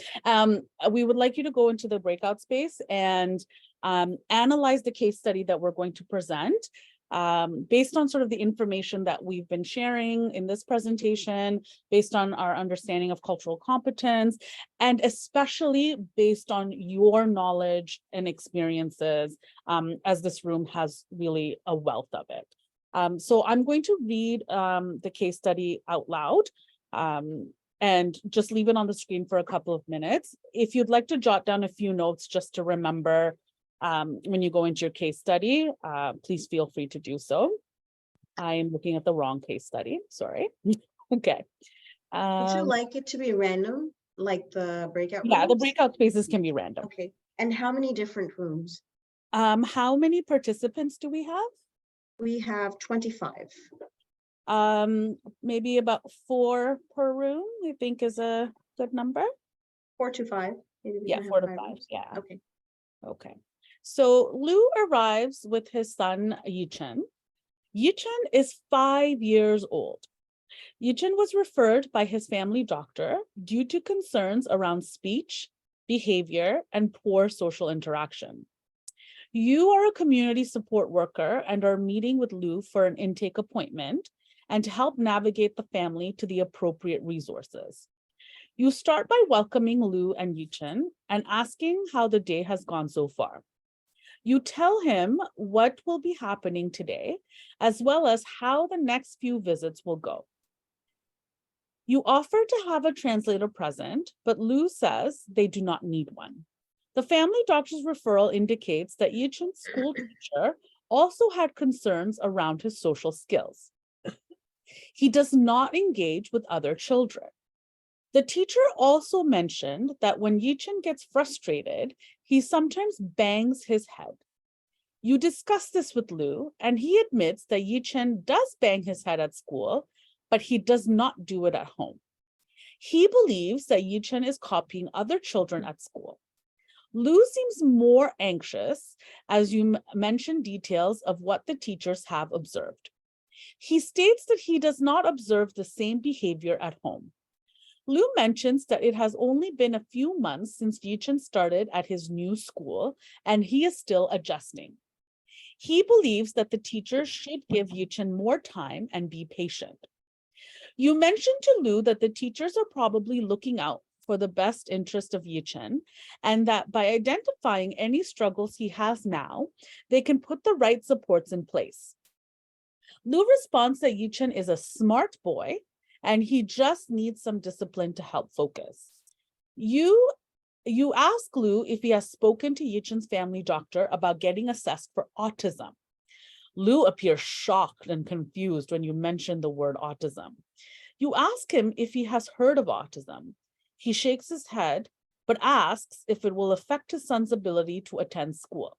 We would like you to go into the breakout space and analyze the case study that we're going to present. Based on sort of the information that we've been sharing in this presentation, based on our understanding of cultural competence, and especially based on your knowledge and experiences, as this room has really a wealth of it. So I'm going to read the case study out loud and just leave it on the screen for a couple of minutes. If you'd like to jot down a few notes just to remember when you go into your case study, please feel free to do so. I am looking at the wrong case study, sorry. Okay. Would you like it to be random, like the breakout Yeah, rooms? the breakout spaces can be random. Okay, and how many different rooms? How many participants do we have? We have 25. Maybe about 4 per room, I think is a good number. 4 to 5. Maybe we Yeah, can have 4 to 5 5, rooms. yeah. Okay. Okay. So Lu arrives with his son, Yichen. Yichen is 5 years old. Yichen was referred by his family doctor due to concerns around speech, behavior, and poor social interaction. You are a community support worker and are meeting with Lu for an intake appointment and to help navigate the family to the appropriate resources. You start by welcoming Lu and Yichen and asking how the day has gone so far. You tell him what will be happening today, as well as how the next few visits will go. You offer to have a translator present, but Lu says they do not need one. The family doctor's referral indicates that Yichen's school teacher also had concerns around his social skills. He does not engage with other children. The teacher also mentioned that when Yichen gets frustrated, he sometimes bangs his head. You discuss this with Lu, and he admits that Yichen does bang his head at school, but he does not do it at home. He believes that Yichen is copying other children at school. Lou seems more anxious as you mention details of what the teachers have observed. He states that he does not observe the same behavior at home. Lou mentions that it has only been a few months since Yichen started at his new school, and he is still adjusting. He believes that the teachers should give Yichen more time and be patient. You mentioned to Lou that the teachers are probably looking out for the best interest of Yichen, and that by identifying any struggles he has now, they can put the right supports in place. Lou responds that Yichen is a smart boy, and he just needs some discipline to help focus. You ask Lou if he has spoken to Yichen's family doctor about getting assessed for autism. Lou appears shocked and confused when you mention the word autism. You ask him if he has heard of autism. He shakes his head, but asks if it will affect his son's ability to attend school.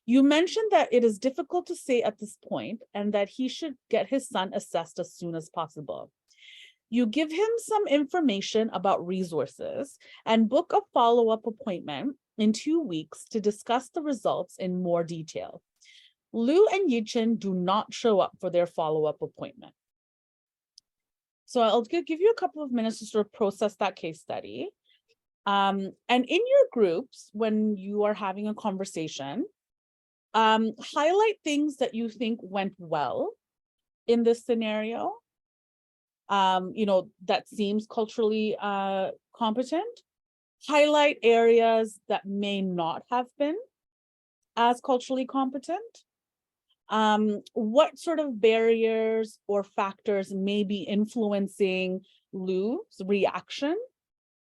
You mentioned that it is difficult to say at this point and that he should get his son assessed as soon as possible. You give him some information about resources and book a follow-up appointment in 2 weeks to discuss the results in more detail. Lou and Yichen do not show up for their follow-up appointment. So I'll give you a couple of minutes to sort of process that case study. And in your groups, when you are having a conversation, highlight things that you think went well in this scenario, that seems culturally competent. Highlight areas that may not have been as culturally competent. What sort of barriers or factors may be influencing Lou's reaction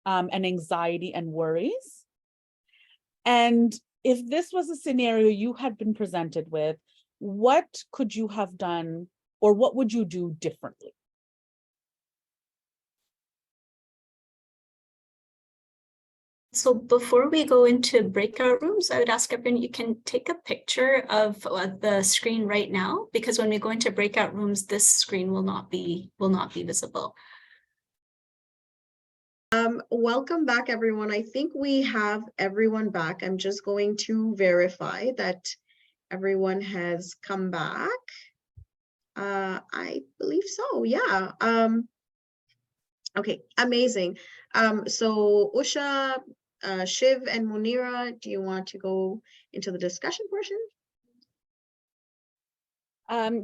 and anxiety and worries? And if this was a scenario you had been presented with, what could you have done or what would you do differently? So before we go into breakout rooms, I would ask everyone, you can take a picture of the screen right now, because when we go into breakout rooms, this screen will not be visible. Welcome back, everyone. I think we have everyone back. I'm just going to verify that everyone has come back. I believe so, yeah. Okay, amazing. So Usha, Shiv, and Munira, do you want to go into the discussion portion?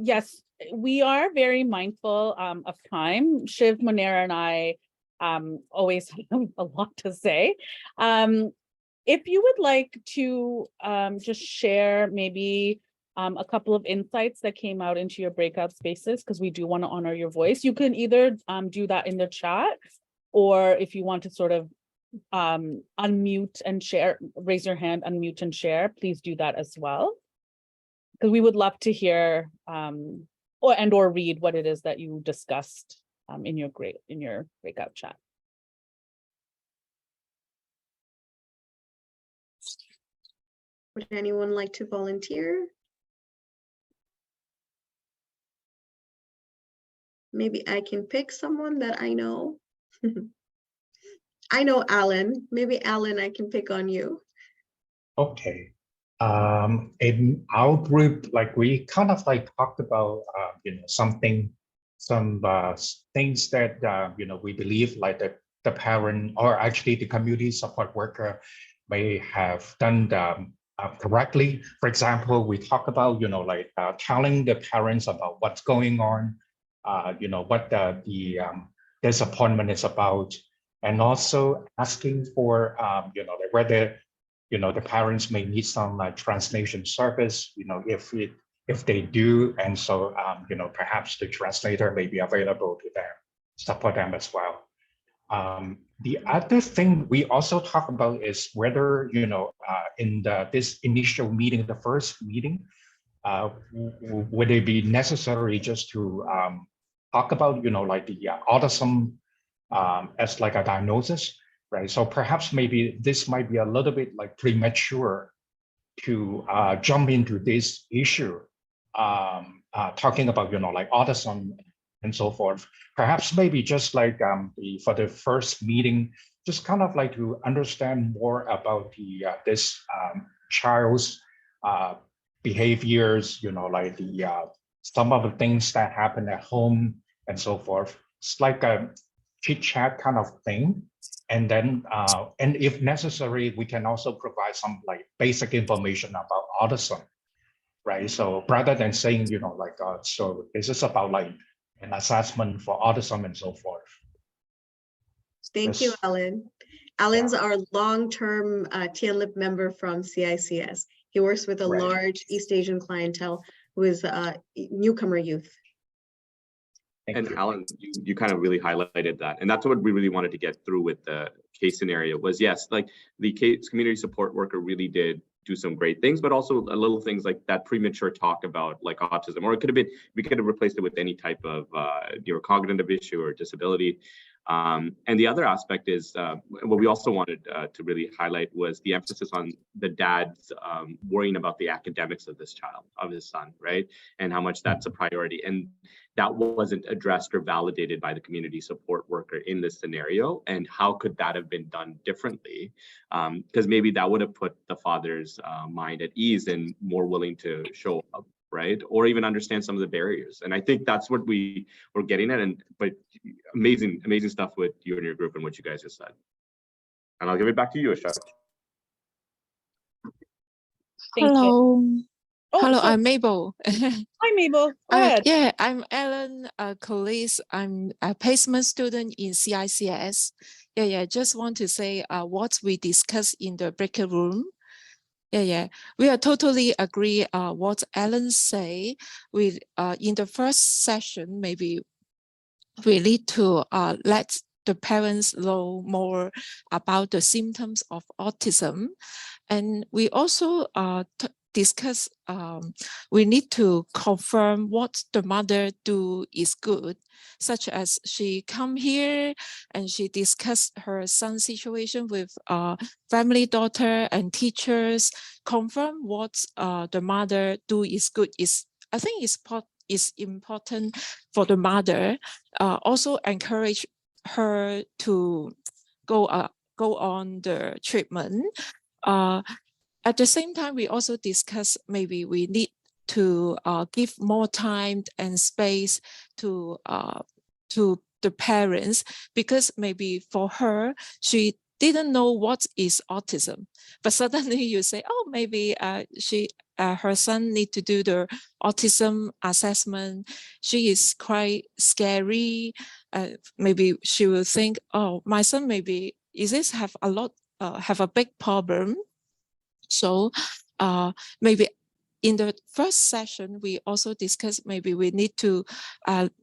Yes, we are very mindful of time. Shiv, Munira, and I always have a lot to say. If you would like to just share maybe a couple of insights that came out into your breakout spaces, because we do want to honor your voice, you can either do that in the chat, or if you want to sort of unmute and share, raise your hand, unmute and share, please do that as well. Because we would love to hear or read what it is that you discussed in your breakout chat. Would anyone like to volunteer? Maybe I can pick someone that I know. I know Alan. Maybe Alan, I can pick on you. Okay. In our group, like we kind of like talked about, some things that, we believe like the parent or actually the community support worker may have done correctly. For example, we talk about, telling the parents about what's going on, what the disappointment is about, and also asking for, whether, the parents may need some translation service, if they do, and so, perhaps the translator may be available to them, support them as well. The other thing we also talk about is whether, in this initial meeting, the first meeting, would it be necessary just to talk about, like the autism as like a diagnosis, right? So perhaps maybe this might be a little bit like premature to jump into this issue, talking about, like autism and so forth. Perhaps maybe just like for the first meeting, just kind of like to understand more about the this child's behaviors, like the some of the things that happen at home and so forth. It's like a chit chat kind of thing. And then, and if necessary, we can also provide some like basic information about autism, right? So rather than saying, like, so this is about like an assessment for autism and so forth. Thank you, Yes. Alan. Alan's our long-term TNLIP member from CICS. He works with a Right. large East Asian clientele who is newcomer youth. Thank And you. Alan, you kind of really highlighted that. And that's what we really wanted to get through with the case scenario was, yes, like the case community support worker really did do some great things, but also little things like that premature talk about like autism, or it could have been, we could have replaced it with any type of neurocognitive issue or disability. And the other aspect is what we also wanted to really highlight was the emphasis on the dad's worrying about the academics of this child, of his son, right? And how much that's a priority. And that wasn't addressed or validated by the community support worker in this scenario. And how could that have been done differently? Because maybe that would have put the father's mind at ease and more willing to show up, right? Or even understand some of the barriers. And I think that's what we were getting at. But amazing stuff with you and your group and what you guys just said. And I'll give it back to you, Ashok. Hello. Oh, Hello, so- I'm Mabel. Hi, Mabel. Go ahead. Yeah, I'm Ellen Collis. I'm a placement student in CICS. Yeah, just want to say what we discussed in the breakout room. Yeah, we are totally agree what Ellen say. We in the first session, maybe we need to let the parents know more about the symptoms of autism. And we also discuss, we need to confirm what the mother do is good, such as she come here and she discuss her son's situation with family doctor and teachers, confirm what the mother do is good. I think is important for the mother. Also encourage her to go on the treatment. At the same time, we also discuss maybe we need to give more time and space to the parents, because maybe for her, she didn't know what is autism, but suddenly you say, oh, maybe her son need to do the autism assessment. She is quite scary. Maybe she will think, oh, my son maybe have a big problem. So maybe in the first session, we also discussed maybe we need to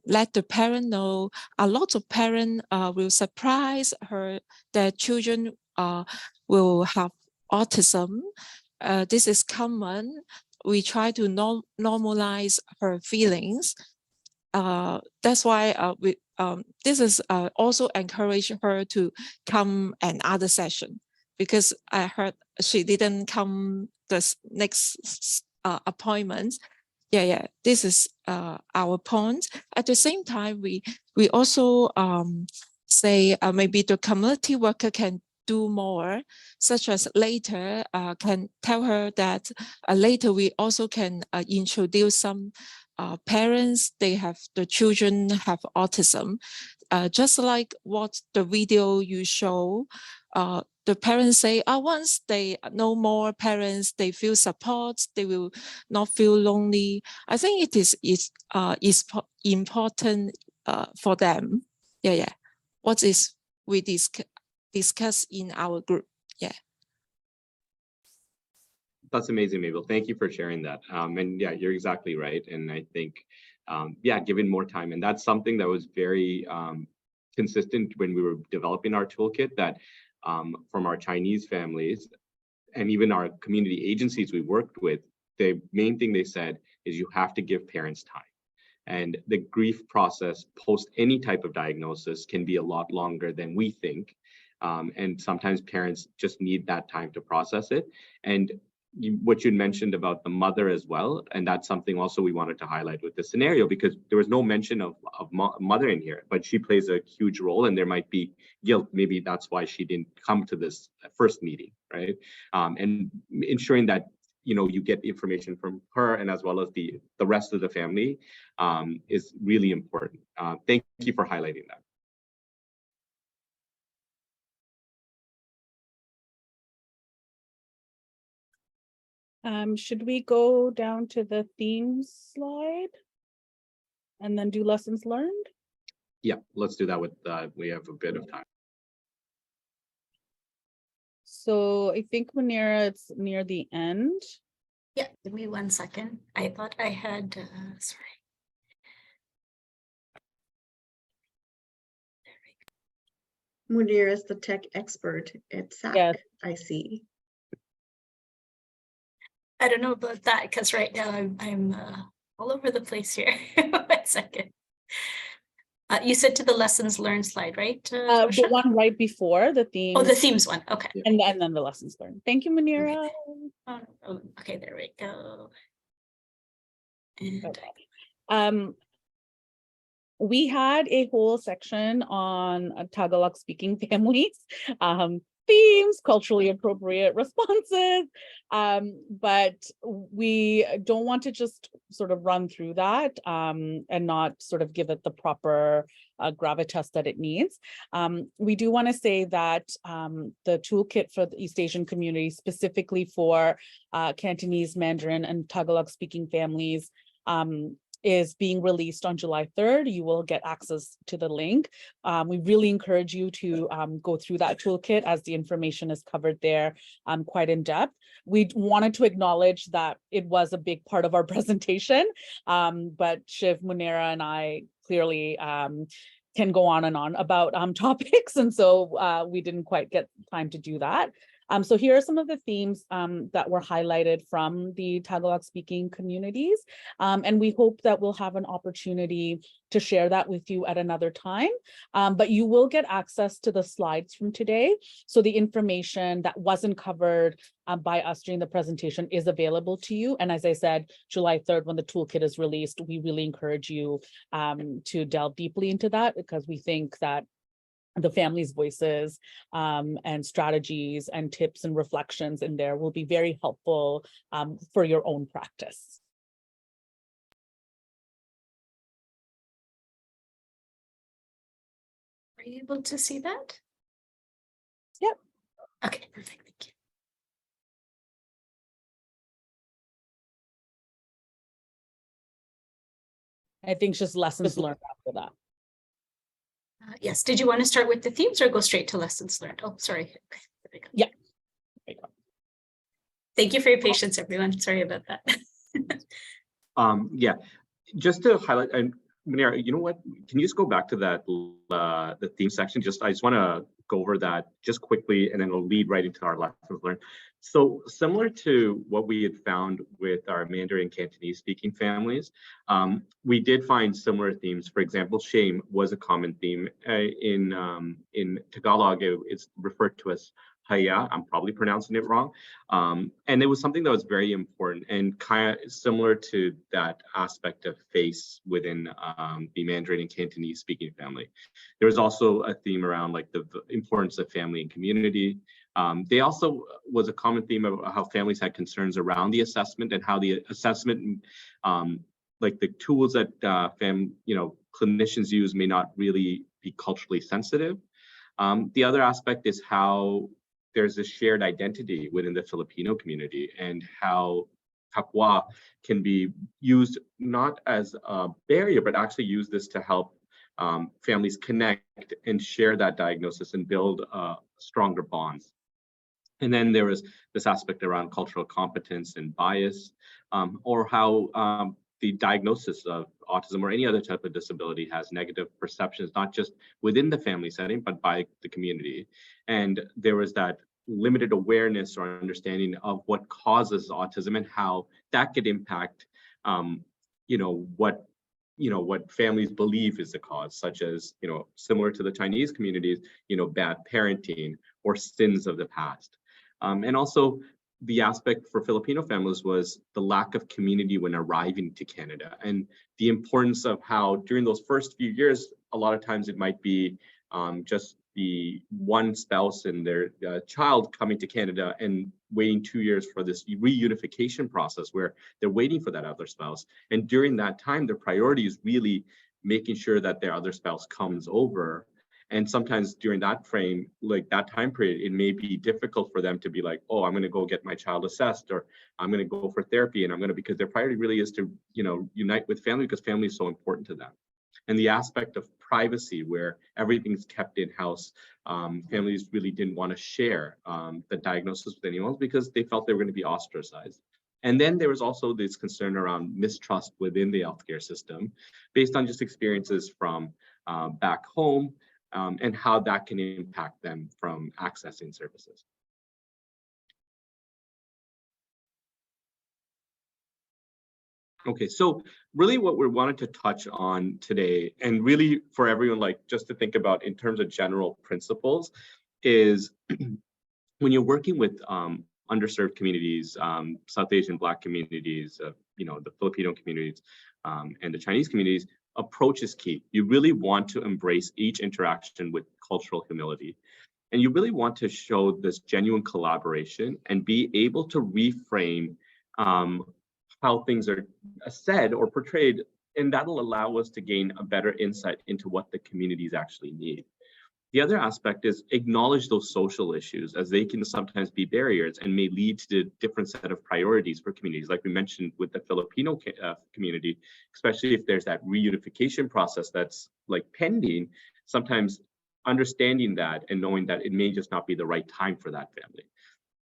let the parent know. A lot of parents will surprise their children will have autism. This is common. We try to normalize her feelings. That's why this is also encourage her to come another session, because I heard she didn't come the next appointment. Yeah, this is our point. At the same time, we also say maybe the community worker can do more, such as later can tell her that later we also can introduce some parents, the children have autism. Just like what the video you show, the parents say, once they know more parents, they feel support, they will not feel lonely. I think it is important for them. Yeah. What is we discuss in our group? Yeah. That's amazing, Mabel. Thank you for sharing that. And yeah, you're exactly right. And I think, given more time, and that's something that was very consistent when we were developing our toolkit, that from our Chinese families and even our community agencies we worked with, the main thing they said is you have to give parents time. And the grief process post any type of diagnosis can be a lot longer than we think. And sometimes parents just need that time to process it. And what you mentioned about the mother as well, and that's something also we wanted to highlight with this scenario, because there was no mention of mother in here, but she plays a huge role, and there might be guilt. Maybe that's why she didn't come to this first meeting, right? And ensuring that you get information from her and as well as the rest of the family is really important. Thank you for highlighting that. Should we go down to the themes slide and then do lessons learned? Yeah, let's do that with, we have a bit of time. So I think Munira, it's near the end. Yeah, give me 1 second. I thought I had, sorry. Munir is the tech expert at SAC, Yes. I see. I don't know about that because right now I'm all over the place here. 1 second. You said to the lessons learned slide, right? The Tosha? one right before the theme. Oh, the themes one. Okay. And then the lessons learned. Thank you, Munira. Oh, okay, there we go. And Okay. We had a whole section on Tagalog speaking families, themes, culturally appropriate responses, but we don't want to just sort of run through that and not sort of give it the proper gravitas that it needs. We do want to say that the toolkit for the East Asian community, specifically for Cantonese, Mandarin, and Tagalog speaking families, is being released on July 3rd. You will get access to the link. We really encourage you to go through that toolkit as the information is covered there quite in depth. We wanted to acknowledge that it was a big part of our presentation, but Shiv, Munira, and I clearly can go on and on about topics, and so we didn't quite get time to do that. So here are some of the themes that were highlighted from the Tagalog speaking communities. And we hope that we'll have an opportunity to share that with you at another time. But you will get access to the slides from today. So the information that wasn't covered by us during the presentation is available to you. And as I said, July 3rd, when the toolkit is released, we really encourage you to delve deeply into that, because we think that the family's voices and strategies and tips and reflections in there will be very helpful for your own practice. are you able to see that? Yep. Okay, perfect. Thank you. I think it's just lessons learned after that. Yes. Did you want to start with the themes or go straight to lessons learned? Oh, sorry. Okay, there we go. Yeah. There you go. Thank you for your patience, everyone. Sorry about that. Yeah, just to highlight, and Munira, you know what? Can you just go back to that the theme section? I just want to go over that just quickly, and then it'll lead right into our lessons learned. So similar to what we had found with our Mandarin Cantonese speaking families, we did find similar themes. For example, shame was a common theme in Tagalog. It's referred to as haya. I'm probably pronouncing it wrong. And it was something that was very important and kind of similar to that aspect of face within the Mandarin and Cantonese speaking family. There was also a theme around like the importance of family and community. They also was a common theme of how families had concerns around the assessment and how the assessment, like the tools that clinicians use may not really be culturally sensitive. The other aspect is how there's a shared identity within the Filipino community and how kapwa can be used not as a barrier, but actually use this to help families connect and share that diagnosis and build stronger bonds. And then there was this aspect around cultural competence and bias, or how the diagnosis of autism or any other type of disability has negative perceptions, not just within the family setting, but by the community. And there was that limited awareness or understanding of what causes autism and how that could impact, what families believe is the cause, such as, similar to the Chinese communities, bad parenting or sins of the past. And also the aspect for Filipino families was the lack of community when arriving to Canada, and the importance of how during those first few years, a lot of times it might be just the one spouse and their child coming to Canada and waiting 2 years for this reunification process where they're waiting for that other spouse. And during that time, their priority is really making sure that their other spouse comes over. And sometimes during that frame, like that time period, it may be difficult for them to be like, oh, I'm going to go get my child assessed, or I'm going to go for therapy, and I'm going to, because their priority really is to, unite with family, because family is so important to them. And the aspect of privacy, where everything's kept in-house, families really didn't want to share the diagnosis with anyone because they felt they were going to be ostracized. And then there was also this concern around mistrust within the healthcare system based on just experiences from back home, and how that can impact them from accessing services. Okay, so really what we wanted to touch on today, and really for everyone, like just to think about in terms of general principles, is when you're working with underserved communities, South Asian Black communities, the Filipino communities, and the Chinese communities, approach is key. You really want to embrace each interaction with cultural humility. And you really want to show this genuine collaboration and be able to reframe how things are said or portrayed, and that'll allow us to gain a better insight into what the communities actually need. The other aspect is acknowledge those social issues, as they can sometimes be barriers and may lead to a different set of priorities for communities, like we mentioned with the Filipino community, especially if there's that reunification process that's like pending. Sometimes understanding that and knowing that it may just not be the right time for that family.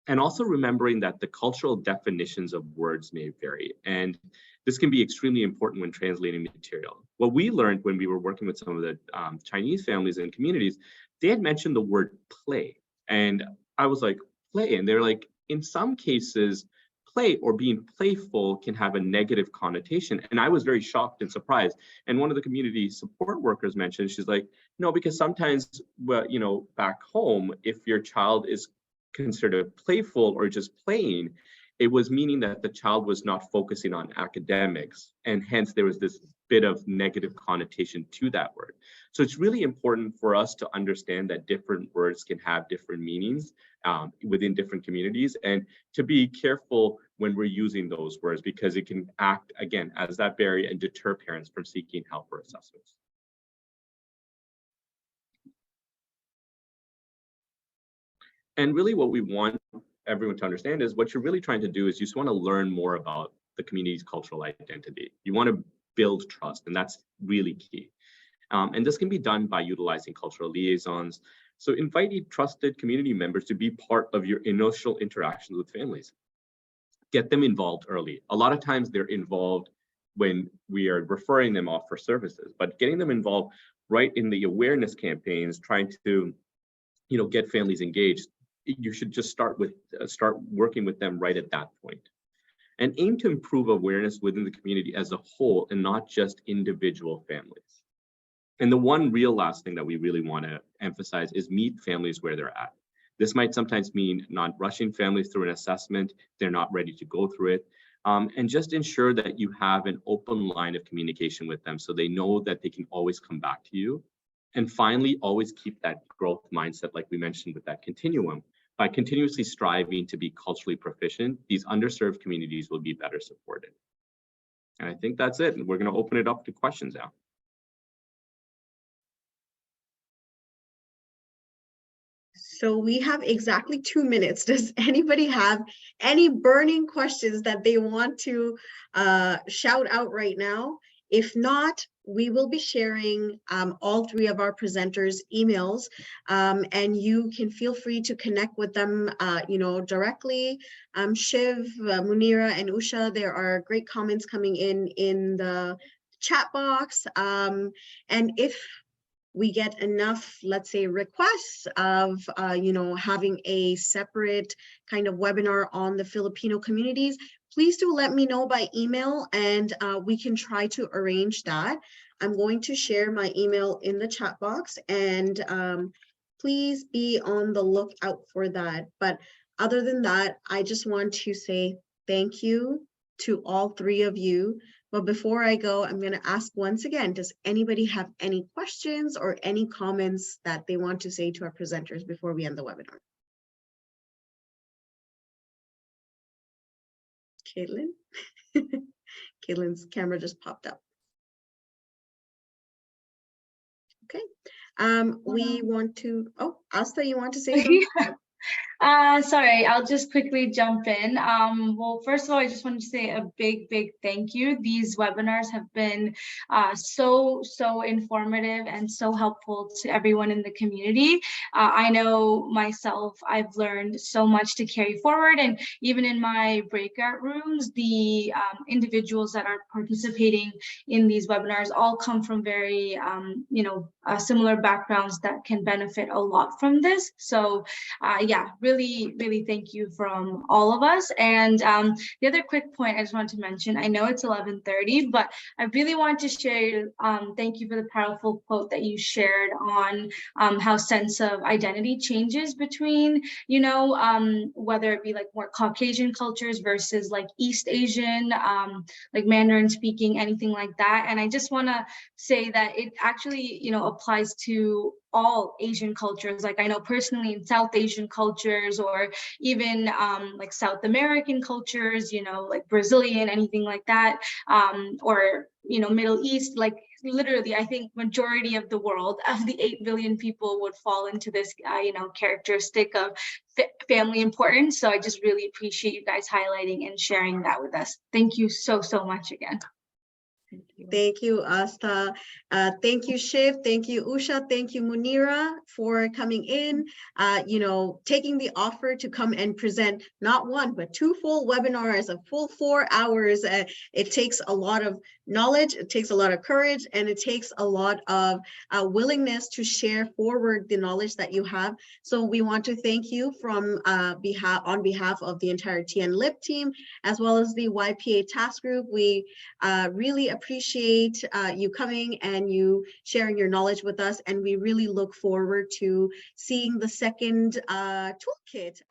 And also remembering that the cultural definitions of words may vary. And this can be extremely important when translating material. What we learned when we were working with some of the Chinese families and communities, they had mentioned the word play. And I was like, play? And they're like, in some cases, play or being playful can have a negative connotation. And I was very shocked and surprised. And one of the community support workers mentioned, she's like, no, because sometimes, well, back home, if your child is considered playful or just playing, it was meaning that the child was not focusing on academics, and hence there was this bit of negative connotation to that word. So it's really important for us to understand that different words can have different meanings within different communities, and to be careful when we're using those words, because it can act again as that barrier and deter parents from seeking help or assessments. And really what we want everyone to understand is what you're really trying to do is you just want to learn more about the community's cultural identity. You want to build trust, and that's really key. And this can be done by utilizing cultural liaisons. So inviting trusted community members to be part of your initial interactions with families. Get them involved early. A lot of times they're involved when we are referring them off for services, but getting them involved right in the awareness campaigns, trying to get families engaged, you should just start working with them right at that point. And aim to improve awareness within the community as a whole and not just individual families. And the one real last thing that we really want to emphasize is meet families where they're at. This might sometimes mean not rushing families through an assessment, they're not ready to go through it. And just ensure that you have an open line of communication with them so they know that they can always come back to you. And finally, always keep that growth mindset, like we mentioned with that continuum. By continuously striving to be culturally proficient, these underserved communities will be better supported. And I think that's it. And we're going to open it up to questions now. So we have exactly 2 minutes. Does anybody have any burning questions that they want to shout out right now? If not, we will be sharing all 3 of our presenters' emails, and you can feel free to connect with them, directly. Shiv, Munira, and Usha, there are great comments coming in the chat box. And if we get enough, let's say, requests of, having a separate kind of webinar on the Filipino communities, please do let me know by email, and we can try to arrange that. I'm going to share my email in the chat box, and please be on the lookout for that. But Other than that, I just want to say thank you to all three of you. But before I go, I'm going to ask once again, does anybody have any questions or any comments that they want to say to our presenters before we end the webinar? Caitlin? Caitlin's camera just popped up. Okay. We want to, oh, Asta, you want to say something? Sorry, I'll just quickly jump in. Well, first of all, I just wanted to say a big thank you. These webinars have been so informative and so helpful to everyone in the community. I know myself, I've learned so much to carry forward, and even in my breakout rooms, the individuals that are participating in these webinars all come from very, similar backgrounds that can benefit a lot from this. So yeah, really thank you from all of us. And the other quick point I just wanted to mention, I know it's 11:30, but I really want to share, thank you for the powerful quote that you shared on how sense of identity changes between, whether it be like more Caucasian cultures versus like East Asian, like Mandarin speaking, anything like that. And I just want to say that it actually, applies to all Asian cultures. Like I know personally in South Asian cultures, or even like South American cultures, like Brazilian, anything like that, or Middle East, like literally I think majority of the world, of the 8 billion people, would fall into this characteristic of family importance. So I just really appreciate you guys highlighting and sharing that with us. Thank you so much again. Thank you, Asta. Thank you, Shiv. Thank you, Usha. Thank you, Munira, for coming in, taking the offer to come and present not one, but 2 full webinars, a full 4 hours. It takes a lot of knowledge, it takes a lot of courage, and it takes a lot of willingness to share forward the knowledge that you have. So we want to thank you from on behalf of the entire TNLIP team, as well as the YPA task group. We really appreciate you coming and you sharing your knowledge with us, and we really look forward to seeing the second toolkit.